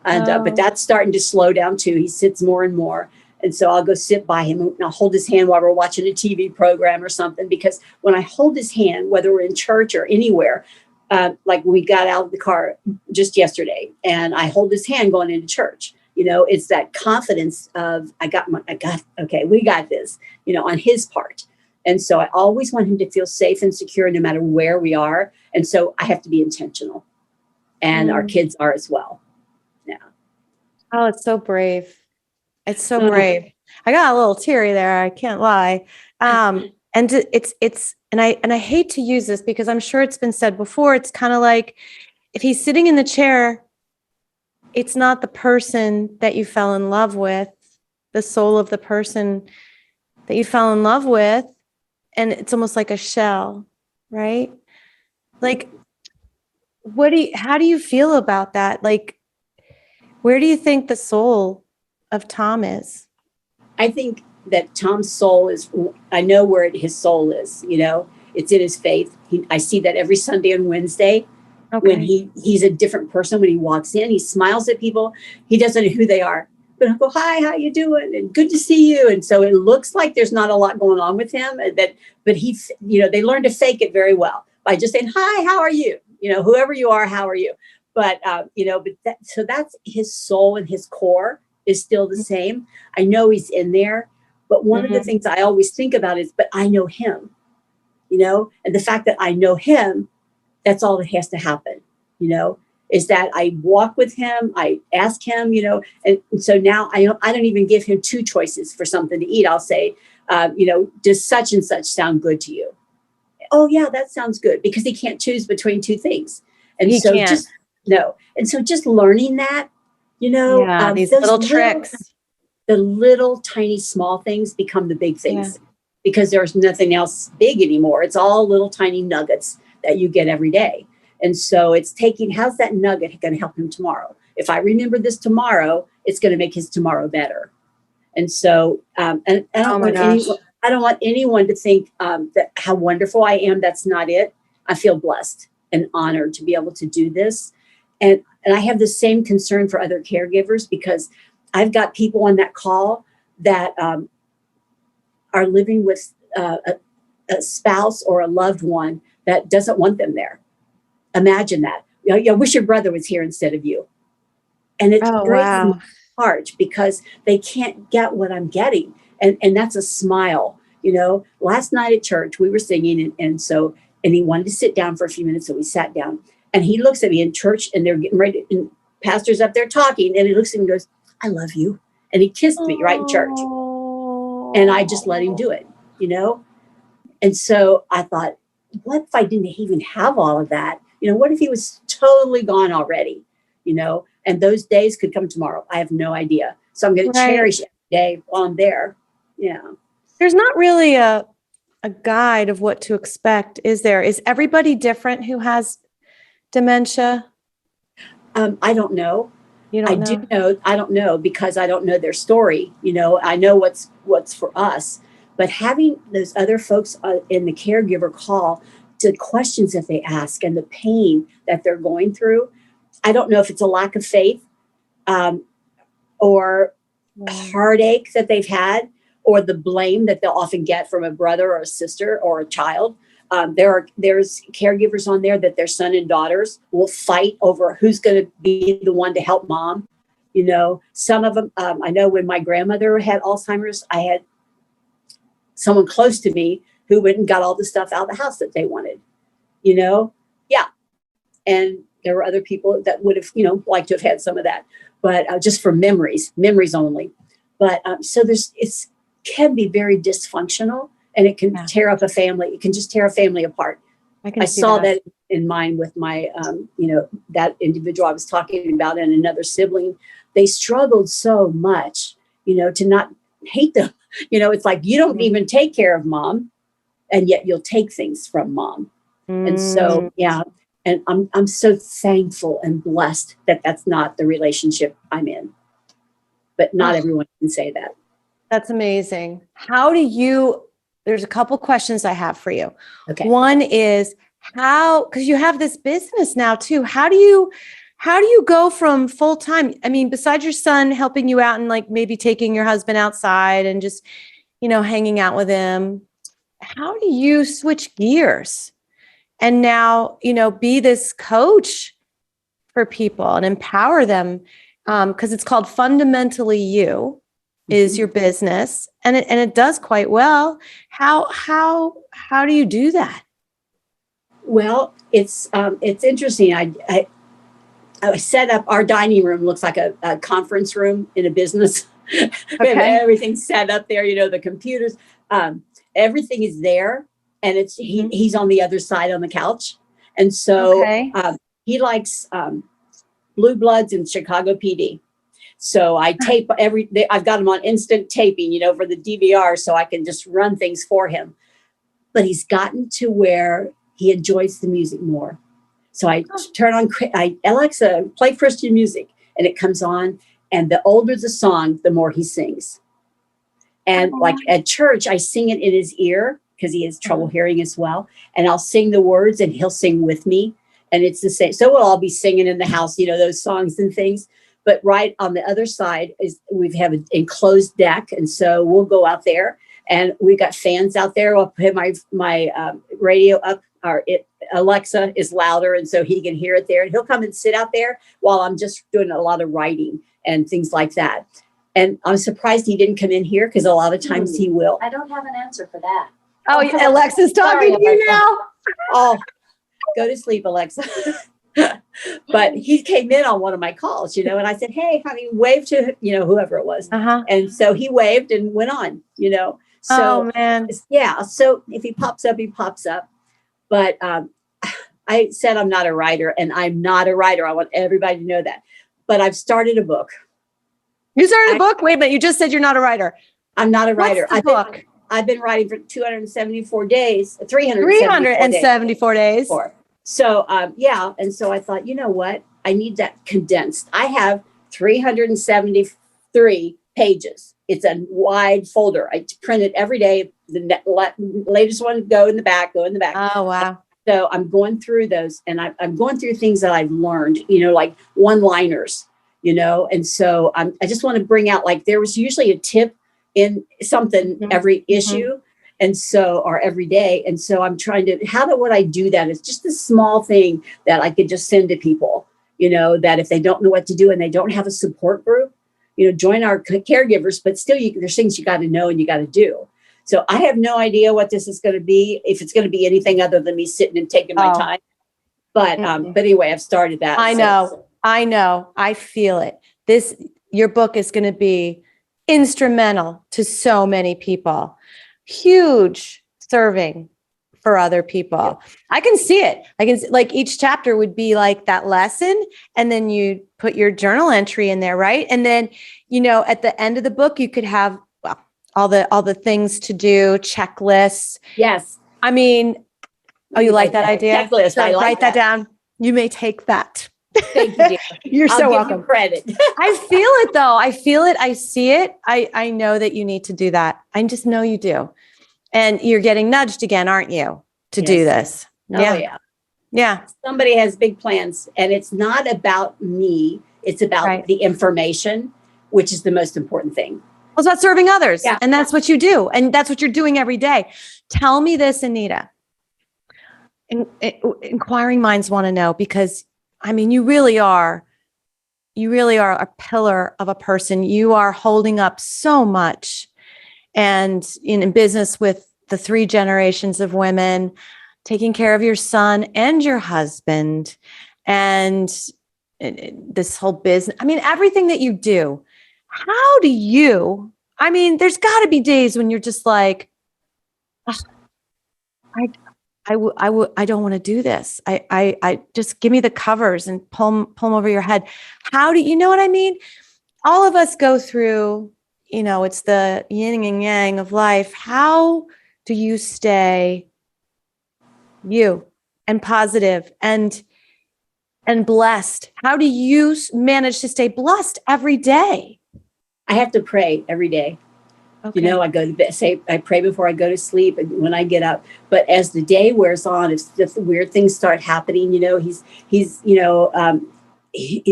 but that's starting to slow down too. He sits more and more. And so I'll go sit by him and I'll hold his hand while we're watching a TV program or something, because when I hold his hand, whether we're in church or anywhere, like we got out of the car just yesterday and I hold his hand going into church, it's that confidence of, okay, we got this, on his part. And so I always want him to feel safe and secure no matter where we are. And so I have to be intentional, and our kids are as well. Yeah. Oh, it's so brave. It's so brave. I got a little teary there. I can't lie. And I hate to use this because I'm sure it's been said before. It's kind of like if he's sitting in the chair, it's not the person that you fell in love with, the soul of the person that you fell in love with. And it's almost like a shell, right? Like, how do you feel about that? Like, where do you think the soul of Tom is? I think that Tom's soul I know where his soul is, it's in his faith. I see that every Sunday and Wednesday when he's a different person. When he walks in, he smiles at people. He doesn't know who they are. But I'll go, hi, how you doing? And good to see you. And so it looks like there's not a lot going on with him. But he's, they learn to fake it very well by just saying, hi, how are you? Whoever you are, how are you? But, so that's his soul, and his core is still the same. I know he's in there. But one of the things I always think about is, but I know him, and the fact that I know him, that's all that has to happen, is that I walk with him, I ask him, and so now I don't even give him two choices for something to eat. I'll say, does such and such sound good to you? Oh yeah, that sounds good, because he can't choose between two things. And He can't. And so just learning that, these little tricks, the little tiny small things become the big things, because there's nothing else big anymore. It's all little tiny nuggets that you get every day. And so it's how's that nugget going to help him tomorrow? If I remember this tomorrow, it's going to make his tomorrow better. And so, and I don't want anyone to think that how wonderful I am. That's not it. I feel blessed and honored to be able to do this. And I have the same concern for other caregivers, because I've got people on that call that are living with a spouse or a loved one that doesn't want them there. Imagine that. I wish your brother was here instead of you. And it breaks my heart, because they can't get what I'm getting. And that's a smile. Last night at church, we were singing, and he wanted to sit down for a few minutes. So we sat down, and he looks at me in church, and they're getting ready, and pastor's up there talking, and he looks at me and goes, I love you. And he kissed me right in church. And I just let him do it, And so I thought, what if I didn't even have all of that? What if he was totally gone already, and those days could come tomorrow. I have no idea. So I'm going to cherish every day while I'm there. Yeah. There's not really a guide of what to expect, is there? Is everybody different who has dementia? I don't know. You don't know? do know. I don't know because I don't know their story. I know what's for us, but having those other folks in the caregiver call, to questions that they ask and the pain that they're going through, I don't know if it's a lack of faith, or heartache that they've had, or the blame that they'll often get from a brother or a sister or a child. There's caregivers on there that their son and daughters will fight over who's going to be the one to help mom. Some of them, I know when my grandmother had Alzheimer's, I had someone close to me who went and got all the stuff out of the house that they wanted, yeah. And there were other people that would have, liked to have had some of that, but just for memories only. But so it can be very dysfunctional, and it can tear up a family. It can just tear a family apart. I saw that in mine with my, that individual I was talking about and another sibling. They struggled so much, to not hate them. It's like, you don't even take care of mom, and yet you'll take things from mom. And so, yeah. And I'm so thankful and blessed that that's not the relationship I'm in. But not everyone can say that. That's amazing. There's a couple questions I have for you. Okay. One is because you have this business now too, how do you go from full time? I mean, besides your son helping you out and like maybe taking your husband outside and just, hanging out with him, how do you switch gears and now, be this coach for people and empower them? Because it's called Fundamentally You is your business, and it does quite well. How do you do that? Well, it's interesting. I set up our dining room, looks like a conference room in a business. We have everything set up there, the computers, everything is there, and he's on the other side on the couch. And so he likes Blue Bloods and Chicago PD. So I tape I've got him on instant taping, for the DVR, so I can just run things for him. But he's gotten to where he enjoys the music more. So I turn on, Alexa, play Christian music, and it comes on. And the older the song, the more he sings. And like at church, I sing it in his ear because he has trouble hearing as well. And I'll sing the words and he'll sing with me. And it's the same. So we'll all be singing in the house, those songs and things. But right on the other side we have an enclosed deck. And so we'll go out there, and we've got fans out there. I'll put my radio up, Alexa is louder, and so he can hear it there. And he'll come and sit out there while I'm just doing a lot of writing and things like that. And I'm surprised he didn't come in here, because a lot of times he will. I don't have an answer for that. Oh, Alexa's talking to you now. Oh, go to sleep, Alexa. But he came in on one of my calls, and I said, "Hey, honey," wave to, whoever it was. And so he waved and went on, So, oh, man. Yeah. So if he pops up, he pops up. But I said I'm not a writer, and I'm not a writer. I want everybody to know that. But I've started a book. You started a book? Wait a minute. You just said you're not a writer. I'm not a writer. What's the book? I've been writing for 274 days, 374 days. So, And so I thought, you know what? I need that condensed. I have 373 pages. It's a wide folder. I print it every day. The latest one go in the back. Oh, wow. So I'm going through those, and I'm going through things that I've learned, like one-liners, and so I just want to bring out, like, there was usually a tip in something every issue. And so, or every day. And so I'm trying to, would I do that? It's just a small thing that I could just send to people, that if they don't know what to do and they don't have a support group, join our caregivers, but still there's things you got to know and you got to do. So I have no idea what this is going to be, if it's going to be anything other than me sitting and taking my time. But anyway, I've started that. I know. I feel it. Your book is going to be instrumental to so many people. Huge serving for other people. Yeah. I can see it. Like each chapter would be like that lesson. And then you put your journal entry in there, right? And then, at the end of the book, you could have all the things to do, checklists. Yes. I mean, you like that idea? Checklist. So I like write that down. You may take that. Thank you, dear. You're I'll so give welcome. you credit. I feel it though. I feel it. I see it. I know that you need to do that. I just know you do. And you're getting nudged again, aren't you, to do this? Oh, yeah. Yeah. Somebody has big plans, and it's not about me. It's about the information, which is the most important thing. Well, it's about serving others. Yeah. And that's what you do. And that's what you're doing every day. Tell me this, Anita. Inquiring minds want to know, because you really are a pillar of a person. You are holding up so much, and in business with the 3 generations of women, taking care of your son and your husband, and this whole business. Everything that you do. How do you, there's got to be days when you're just like, I don't want to do this. I just give me the covers and pull them over your head. How do you know what I mean? All of us go through, it's the yin and yang of life. How do you stay you and positive and blessed? How do you manage to stay blessed every day? I have to pray every day. Okay. I go to bed, I pray before I go to sleep and when I get up. But as the day wears on, if weird things start happening, he's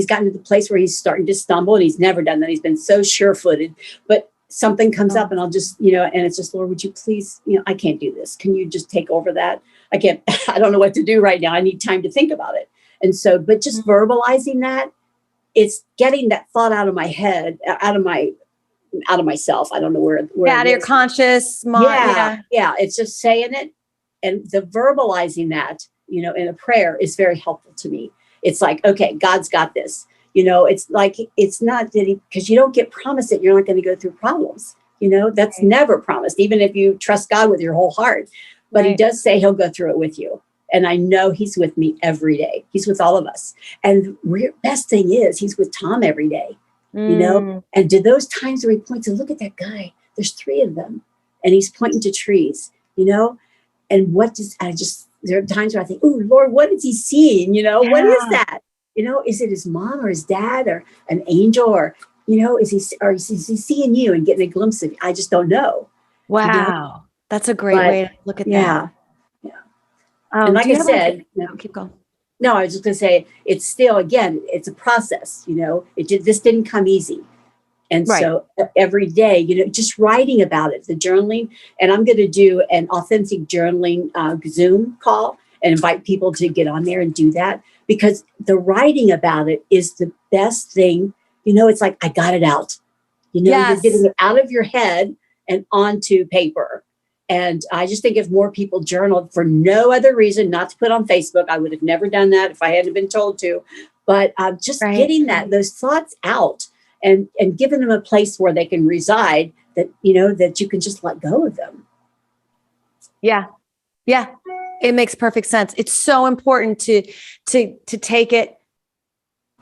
gotten to the place where he's starting to stumble, and he's never done that. He's been so sure-footed, but something comes up and I'll just, and it's just, Lord, would you please, I can't do this. Can you just take over that? I can't, I don't know what to do right now. I need time to think about it. And so, but just verbalizing that, it's getting that thought out of my head, out of myself. I don't know where out of your conscious mind. Yeah. It's just saying it. And the verbalizing that, in a prayer is very helpful to me. It's like, okay, God's got this. It's like, it's not that because you don't get promised that you're not going to go through problems. That's never promised, even if you trust God with your whole heart. But he does say he'll go through it with you. And I know he's with me every day. He's with all of us. And the best thing is he's with Tom every day. And to those times where he points and look at that guy, there's 3 of them, and he's pointing to trees, and there are times where I think, oh Lord, what is he seeing? What is that? Is it his mom or his dad or an angel, or, is he seeing you and getting a glimpse of you? I just don't know. Wow. That's a great way to look at that. Yeah. And like I said, keep going. No, I was just going to say, it's still, again, it's a process, this didn't come easy. And so every day, just writing about it, the journaling, and I'm going to do an authentic journaling Zoom call and invite people to get on there and do that, because the writing about it is the best thing. It's like, I got it out, you're getting it out of your head and onto paper. And I just think if more people journaled for no other reason, not to put on Facebook, I would have never done that if I hadn't been told to, but just getting those thoughts out and giving them a place where they can reside, that, that you can just let go of them. Yeah. Yeah. It makes perfect sense. It's so important to take it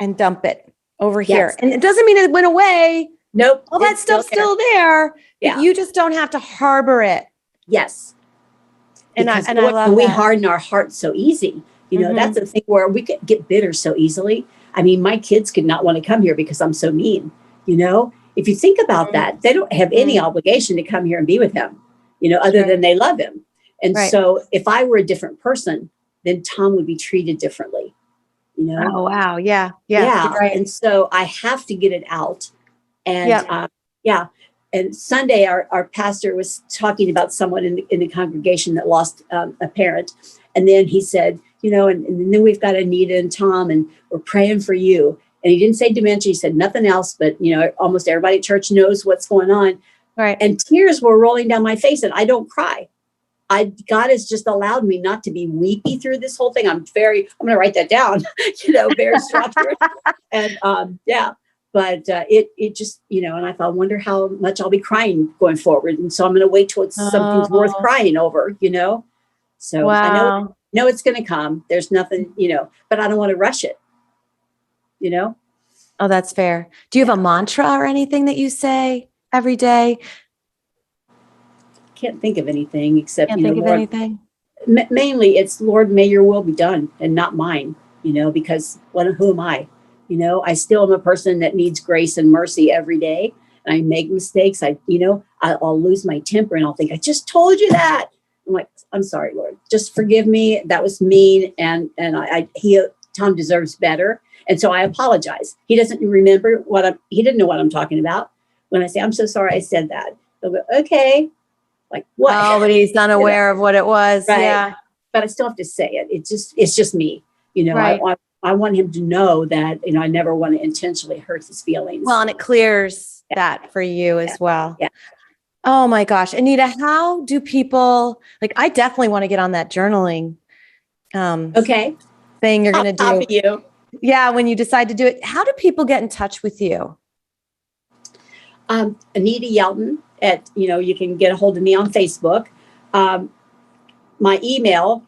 and dump it over here. And it doesn't mean it went away. Nope. All that stuff's still there. Yeah. You just don't have to harbor it. Yes. And I love we that. harden our hearts so easy. That's the thing where we could get bitter so easily. My kids could not want to come here because I'm so mean. If you think about that, they don't have any obligation to come here and be with him, other than they love him. And so if I were a different person, then Tom would be treated differently. Oh, wow. Yeah. Right. And so I have to get it out. And And Sunday, our pastor was talking about someone in the congregation that lost a parent. And then he said, and then we've got Anita and Tom, and we're praying for you. And he didn't say dementia. He said nothing else, but, almost everybody at church knows what's going on. Right. And tears were rolling down my face, and I don't cry. God has just allowed me not to be weepy through this whole thing. I'm going to write that down, very structured. And But it just, and I thought, I wonder how much I'll be crying going forward. And so I'm going to wait till something's worth crying over, So I Wow. know it's going to come. There's nothing, but I don't want to rush it, you know? Oh, that's fair. Do you have a mantra or anything that you say every day? Can't think of anything except, Can't think of Lord, anything. mainly it's Lord, may your will be done and not mine, because who am I? I still am a person that needs grace and mercy every day. And I make mistakes. I'll lose my temper and I'll think, I just told you that. I'm like, I'm sorry, Lord, just forgive me. That was mean. And Tom deserves better. And so I apologize. He doesn't remember he didn't know what I'm talking about. When I say, I'm so sorry I said that, he'll go, okay. Like what? Oh, but he's unaware of what it was. Right. Yeah. But I still have to say it. It's just me. Right. I want him to know that, I never want to intentionally hurt his feelings. Well, and it clears that for you as well. Yeah. Oh my gosh. Anita, how do people, I definitely want to get on that journaling Okay. thing you're going to Top do. of you. Yeah. When you decide to do it, how do people get in touch with you? Anita Yelton you can get a hold of me on Facebook. My email,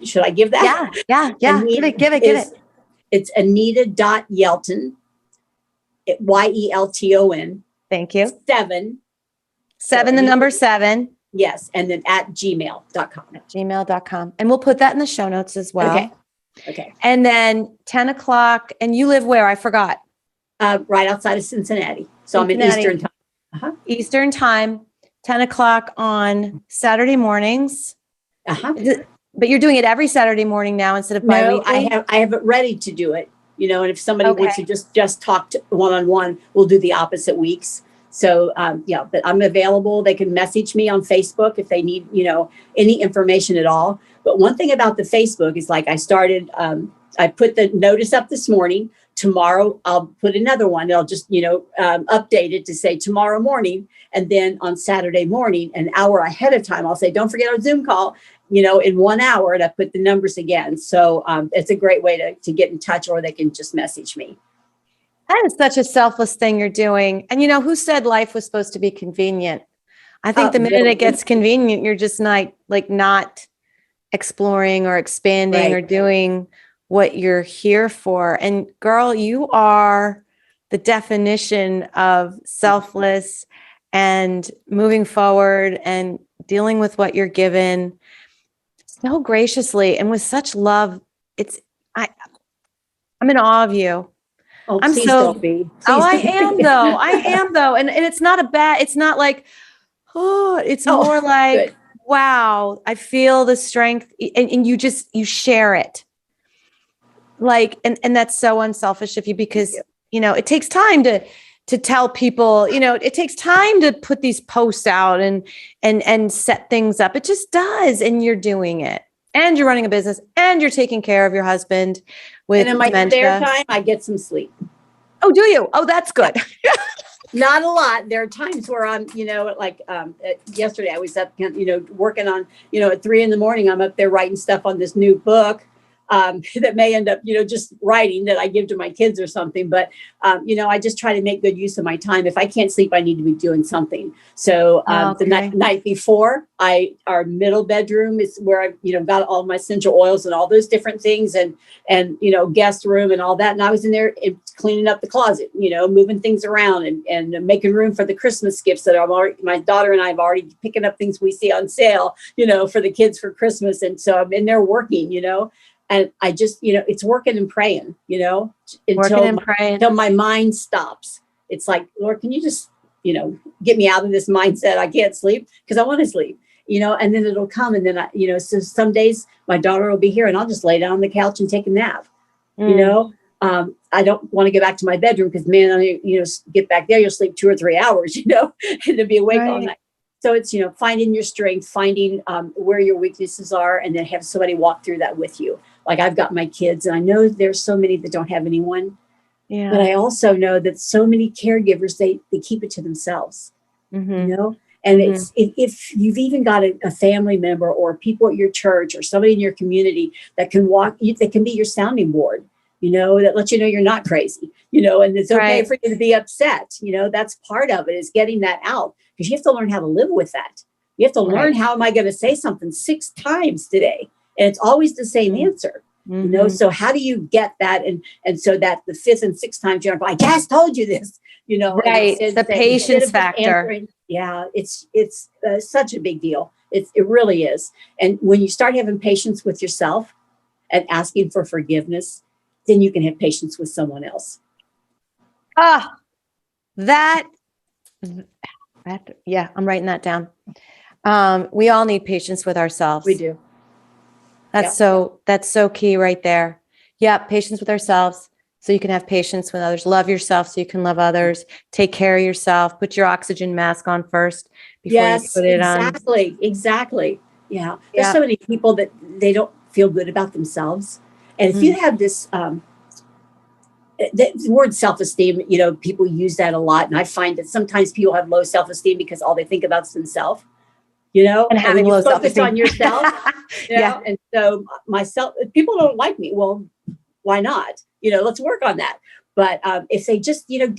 should I give that? Yeah. Anita Give it. It's Anita.Yelton, Yelton. Thank you. 7. The number 7. Yes. And then at gmail.com. gmail.com. And we'll put that in the show notes as well. Okay. And then 10 o'clock. And you live where? I forgot. Right outside of Cincinnati. So I'm in Eastern time. Uh-huh. Eastern time, 10 o'clock on Saturday mornings. Uh-huh. But you're doing it every Saturday morning now instead of bi-weekly? No, I have it ready to do it. And if somebody wants to just talk one-on-one, we'll do the opposite weeks. So, but I'm available. They can message me on Facebook if they need, any information at all. But one thing about the Facebook is I started, I put the notice up this morning. Tomorrow, I'll put another one. I'll just, update it to say tomorrow morning. And then on Saturday morning, an hour ahead of time, I'll say, don't forget our Zoom call, in 1 hour. And I put the numbers again. So it's a great way to get in touch, or they can just message me. That is such a selfless thing you're doing. And who said life was supposed to be convenient? I think the minute it gets convenient, you're just not exploring or expanding or doing what you're here for. And girl, you are the definition of selfless and moving forward and dealing with what you're given so graciously and with such love. I'm in awe of you. Oh, please don't be. I am though. And it's not it's not like, it's more like, good. Wow, I feel the strength and you share it. And that's so unselfish of you because, it takes time to tell people, it takes time to put these posts out and set things up. It just does. And you're doing it. And you're running a business and you're taking care of your husband with dementia. And in my spare time, I get some sleep. Oh, do you? Oh, that's good. Not a lot. There are times where I'm, yesterday I was up, working on, at 3 a.m, I'm up there writing stuff on this new book that may end up, just writing that I give to my kids or something. But, I just try to make good use of my time. If I can't sleep, I need to be doing something. So the night before, our middle bedroom is where I've, got all my essential oils and all those different things and guest room and all that. And I was in there cleaning up the closet, moving things around and making room for the Christmas gifts that my daughter and I have already picking up things we see on sale, for the kids for Christmas. And so I'm in there working, and I just, it's working and praying, until my mind stops. It's like, Lord, can you just, get me out of this mindset? I can't sleep because I want to sleep, and then it'll come. And then, so some days my daughter will be here and I'll just lay down on the couch and take a nap, I don't want to go back to my bedroom because, man, get back there, you'll sleep 2 or 3 hours, and to be awake all night. So it's, finding your strength, finding where your weaknesses are, and then have somebody walk through that with you. Like I've got my kids, and I know there's so many that don't have anyone. Yeah. But I also know that so many caregivers, they keep it to themselves, And it's if you've even got a family member or people at your church or somebody in your community that can that can be your sounding board, that lets you know you're not crazy, and it's okay for you to be upset. That's part of it, is getting that out, because you have to learn how to live with that. You have to learn, Right. how am I going to say something 6 times today? And it's always the same answer. You know, so how do you get that? And so that the 5th and 6th time you're like, I just told you this, you know, Right. and The patience instead of just factor. yeah, it's such a big deal. It really is. And when you start having patience with yourself and asking for forgiveness, then you can have patience with someone else. Ah, that, yeah, I'm writing that down. We all need patience with ourselves. We do. That's so key right there. Yeah. Patience with ourselves. So you can have patience with others. Love yourself so you can love others. Take care of yourself. Put your oxygen mask on first before you put it on. Exactly. Yeah. There's Yeah. so many people that they don't feel good about themselves. And if you have this, the word self-esteem, you know, people use that a lot. And I find that sometimes people have low self-esteem because all they think about is themselves, you know, And having when you low focus self-esteem on yourself, you know, and so myself, people don't like me. Well, why not? You know, let's work on that. But if they just, you know,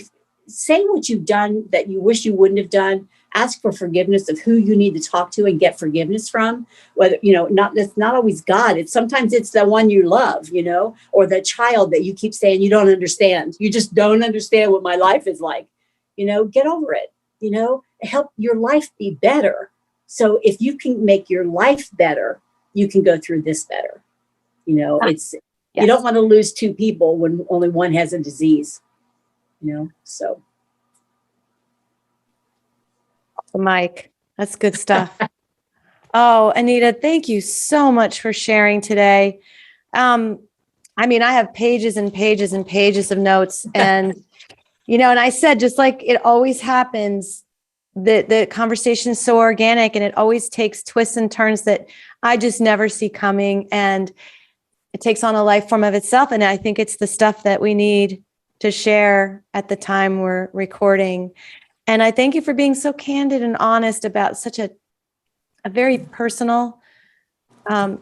say what you've done that you wish you wouldn't have done, ask for forgiveness of who you need to talk to and get forgiveness from, whether, you know, it's not always God. Sometimes it's the one you love, you know, or the child that you keep saying you don't understand. You just don't understand what my life is like. You know, get over it, you know, help your life be better. So if you can make your life better, you can go through this better. You know, you don't want to lose 2 people when only one has a disease, you know, so. Mike, that's good stuff. Oh, Anita, thank you so much for sharing today. I mean, I have pages and pages and pages of notes and, you know, and I said, just like it always happens, the conversation is so organic and it always takes twists and turns that I just never see coming. And it takes on a life form of itself. And I think it's the stuff that we need to share at the time we're recording. And I thank you for being so candid and honest about such a very personal,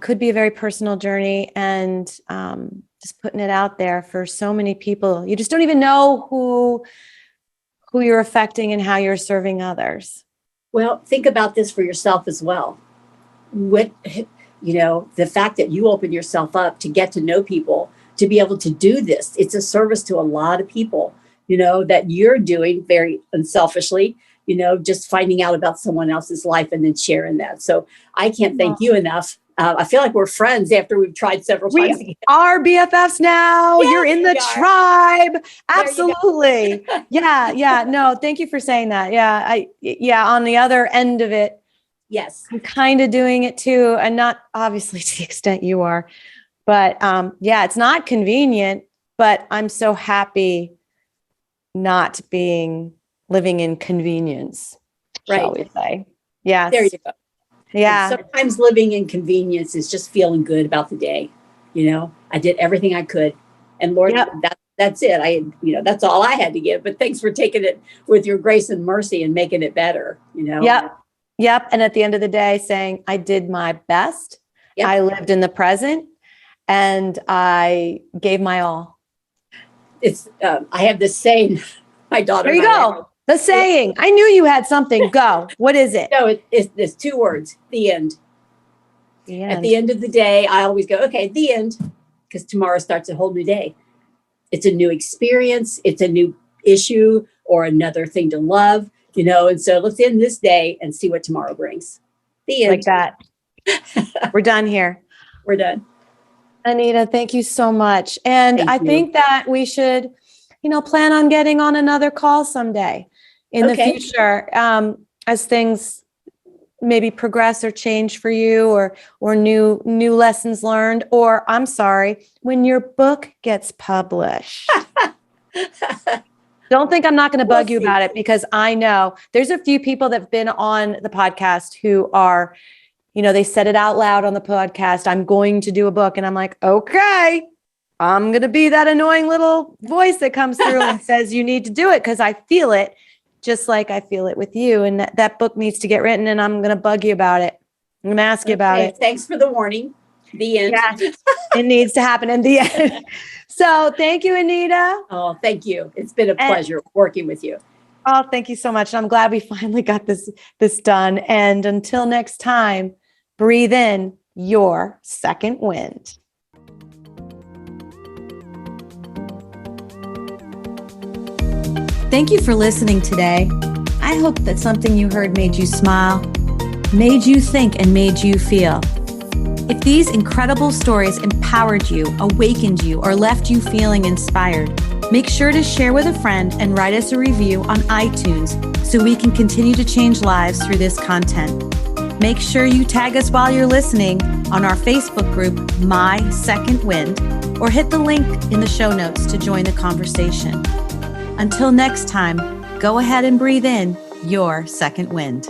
could be a very personal journey, and just putting it out there for so many people. You just don't even know who you're affecting and how you're serving others. Well, think about this for yourself as well. What, you know, the fact that you open yourself up to get to know people, to be able to do this, it's a service to a lot of people, you know, that you're doing very unselfishly, you know, just finding out about someone else's life and then sharing that. So I can't thank you enough. I feel like we're friends after we've tried several times. We are BFFs now. Yes, you're in the tribe. Absolutely. Yeah. No, thank you for saying that. Yeah. On the other end of it, yes, I'm kind of doing it too. And not obviously to the extent you are, but yeah, it's not convenient, but I'm so happy not living in convenience, shall we say. Yes. There you go. Yeah. And sometimes living in convenience is just feeling good about the day. You know, I did everything I could. And Lord, that's it. You know, that's all I had to give. But thanks for taking it with your grace and mercy and making it better, you know? Yep. And at the end of the day, saying, I did my best. Yep. I lived in the present and I gave my all. I have this saying, my daughter. There you go. The saying. I knew you had something. Go. What is it? No, it's 2 words. The end. The end. At the end of the day, I always go, okay, the end, because tomorrow starts a whole new day. It's a new experience. It's a new issue or another thing to love, you know. And so let's end this day and see what tomorrow brings. The end. Like that. We're done here. We're done. Anita, thank you so much. And I think that we should, you know, plan on getting on another call someday in the future, as things maybe progress or change for you, or new lessons learned, or I'm sorry, when your book gets published. Don't think I'm not going to bug you about it, because I know there's a few people that have been on the podcast who are, you know, they said it out loud on the podcast, I'm going to do a book. And I'm like, okay, I'm going to be that annoying little voice that comes through and says, you need to do it, because I feel it just like I feel it with you. And that book needs to get written, and I'm going to bug you about it. I'm going to ask you about it. Thanks for the warning. The end. Yeah, it needs to happen in the end. So thank you, Anita. Oh, thank you. It's been a pleasure working with you. Oh, thank you so much. I'm glad we finally got this done. And until next time, breathe in your second wind. Thank you for listening today. I hope that something you heard made you smile, made you think, and made you feel. If these incredible stories empowered you, awakened you, or left you feeling inspired, make sure to share with a friend and write us a review on iTunes so we can continue to change lives through this content. Make sure you tag us while you're listening on our Facebook group, My Second Wind, or hit the link in the show notes to join the conversation. Until next time, go ahead and breathe in your second wind.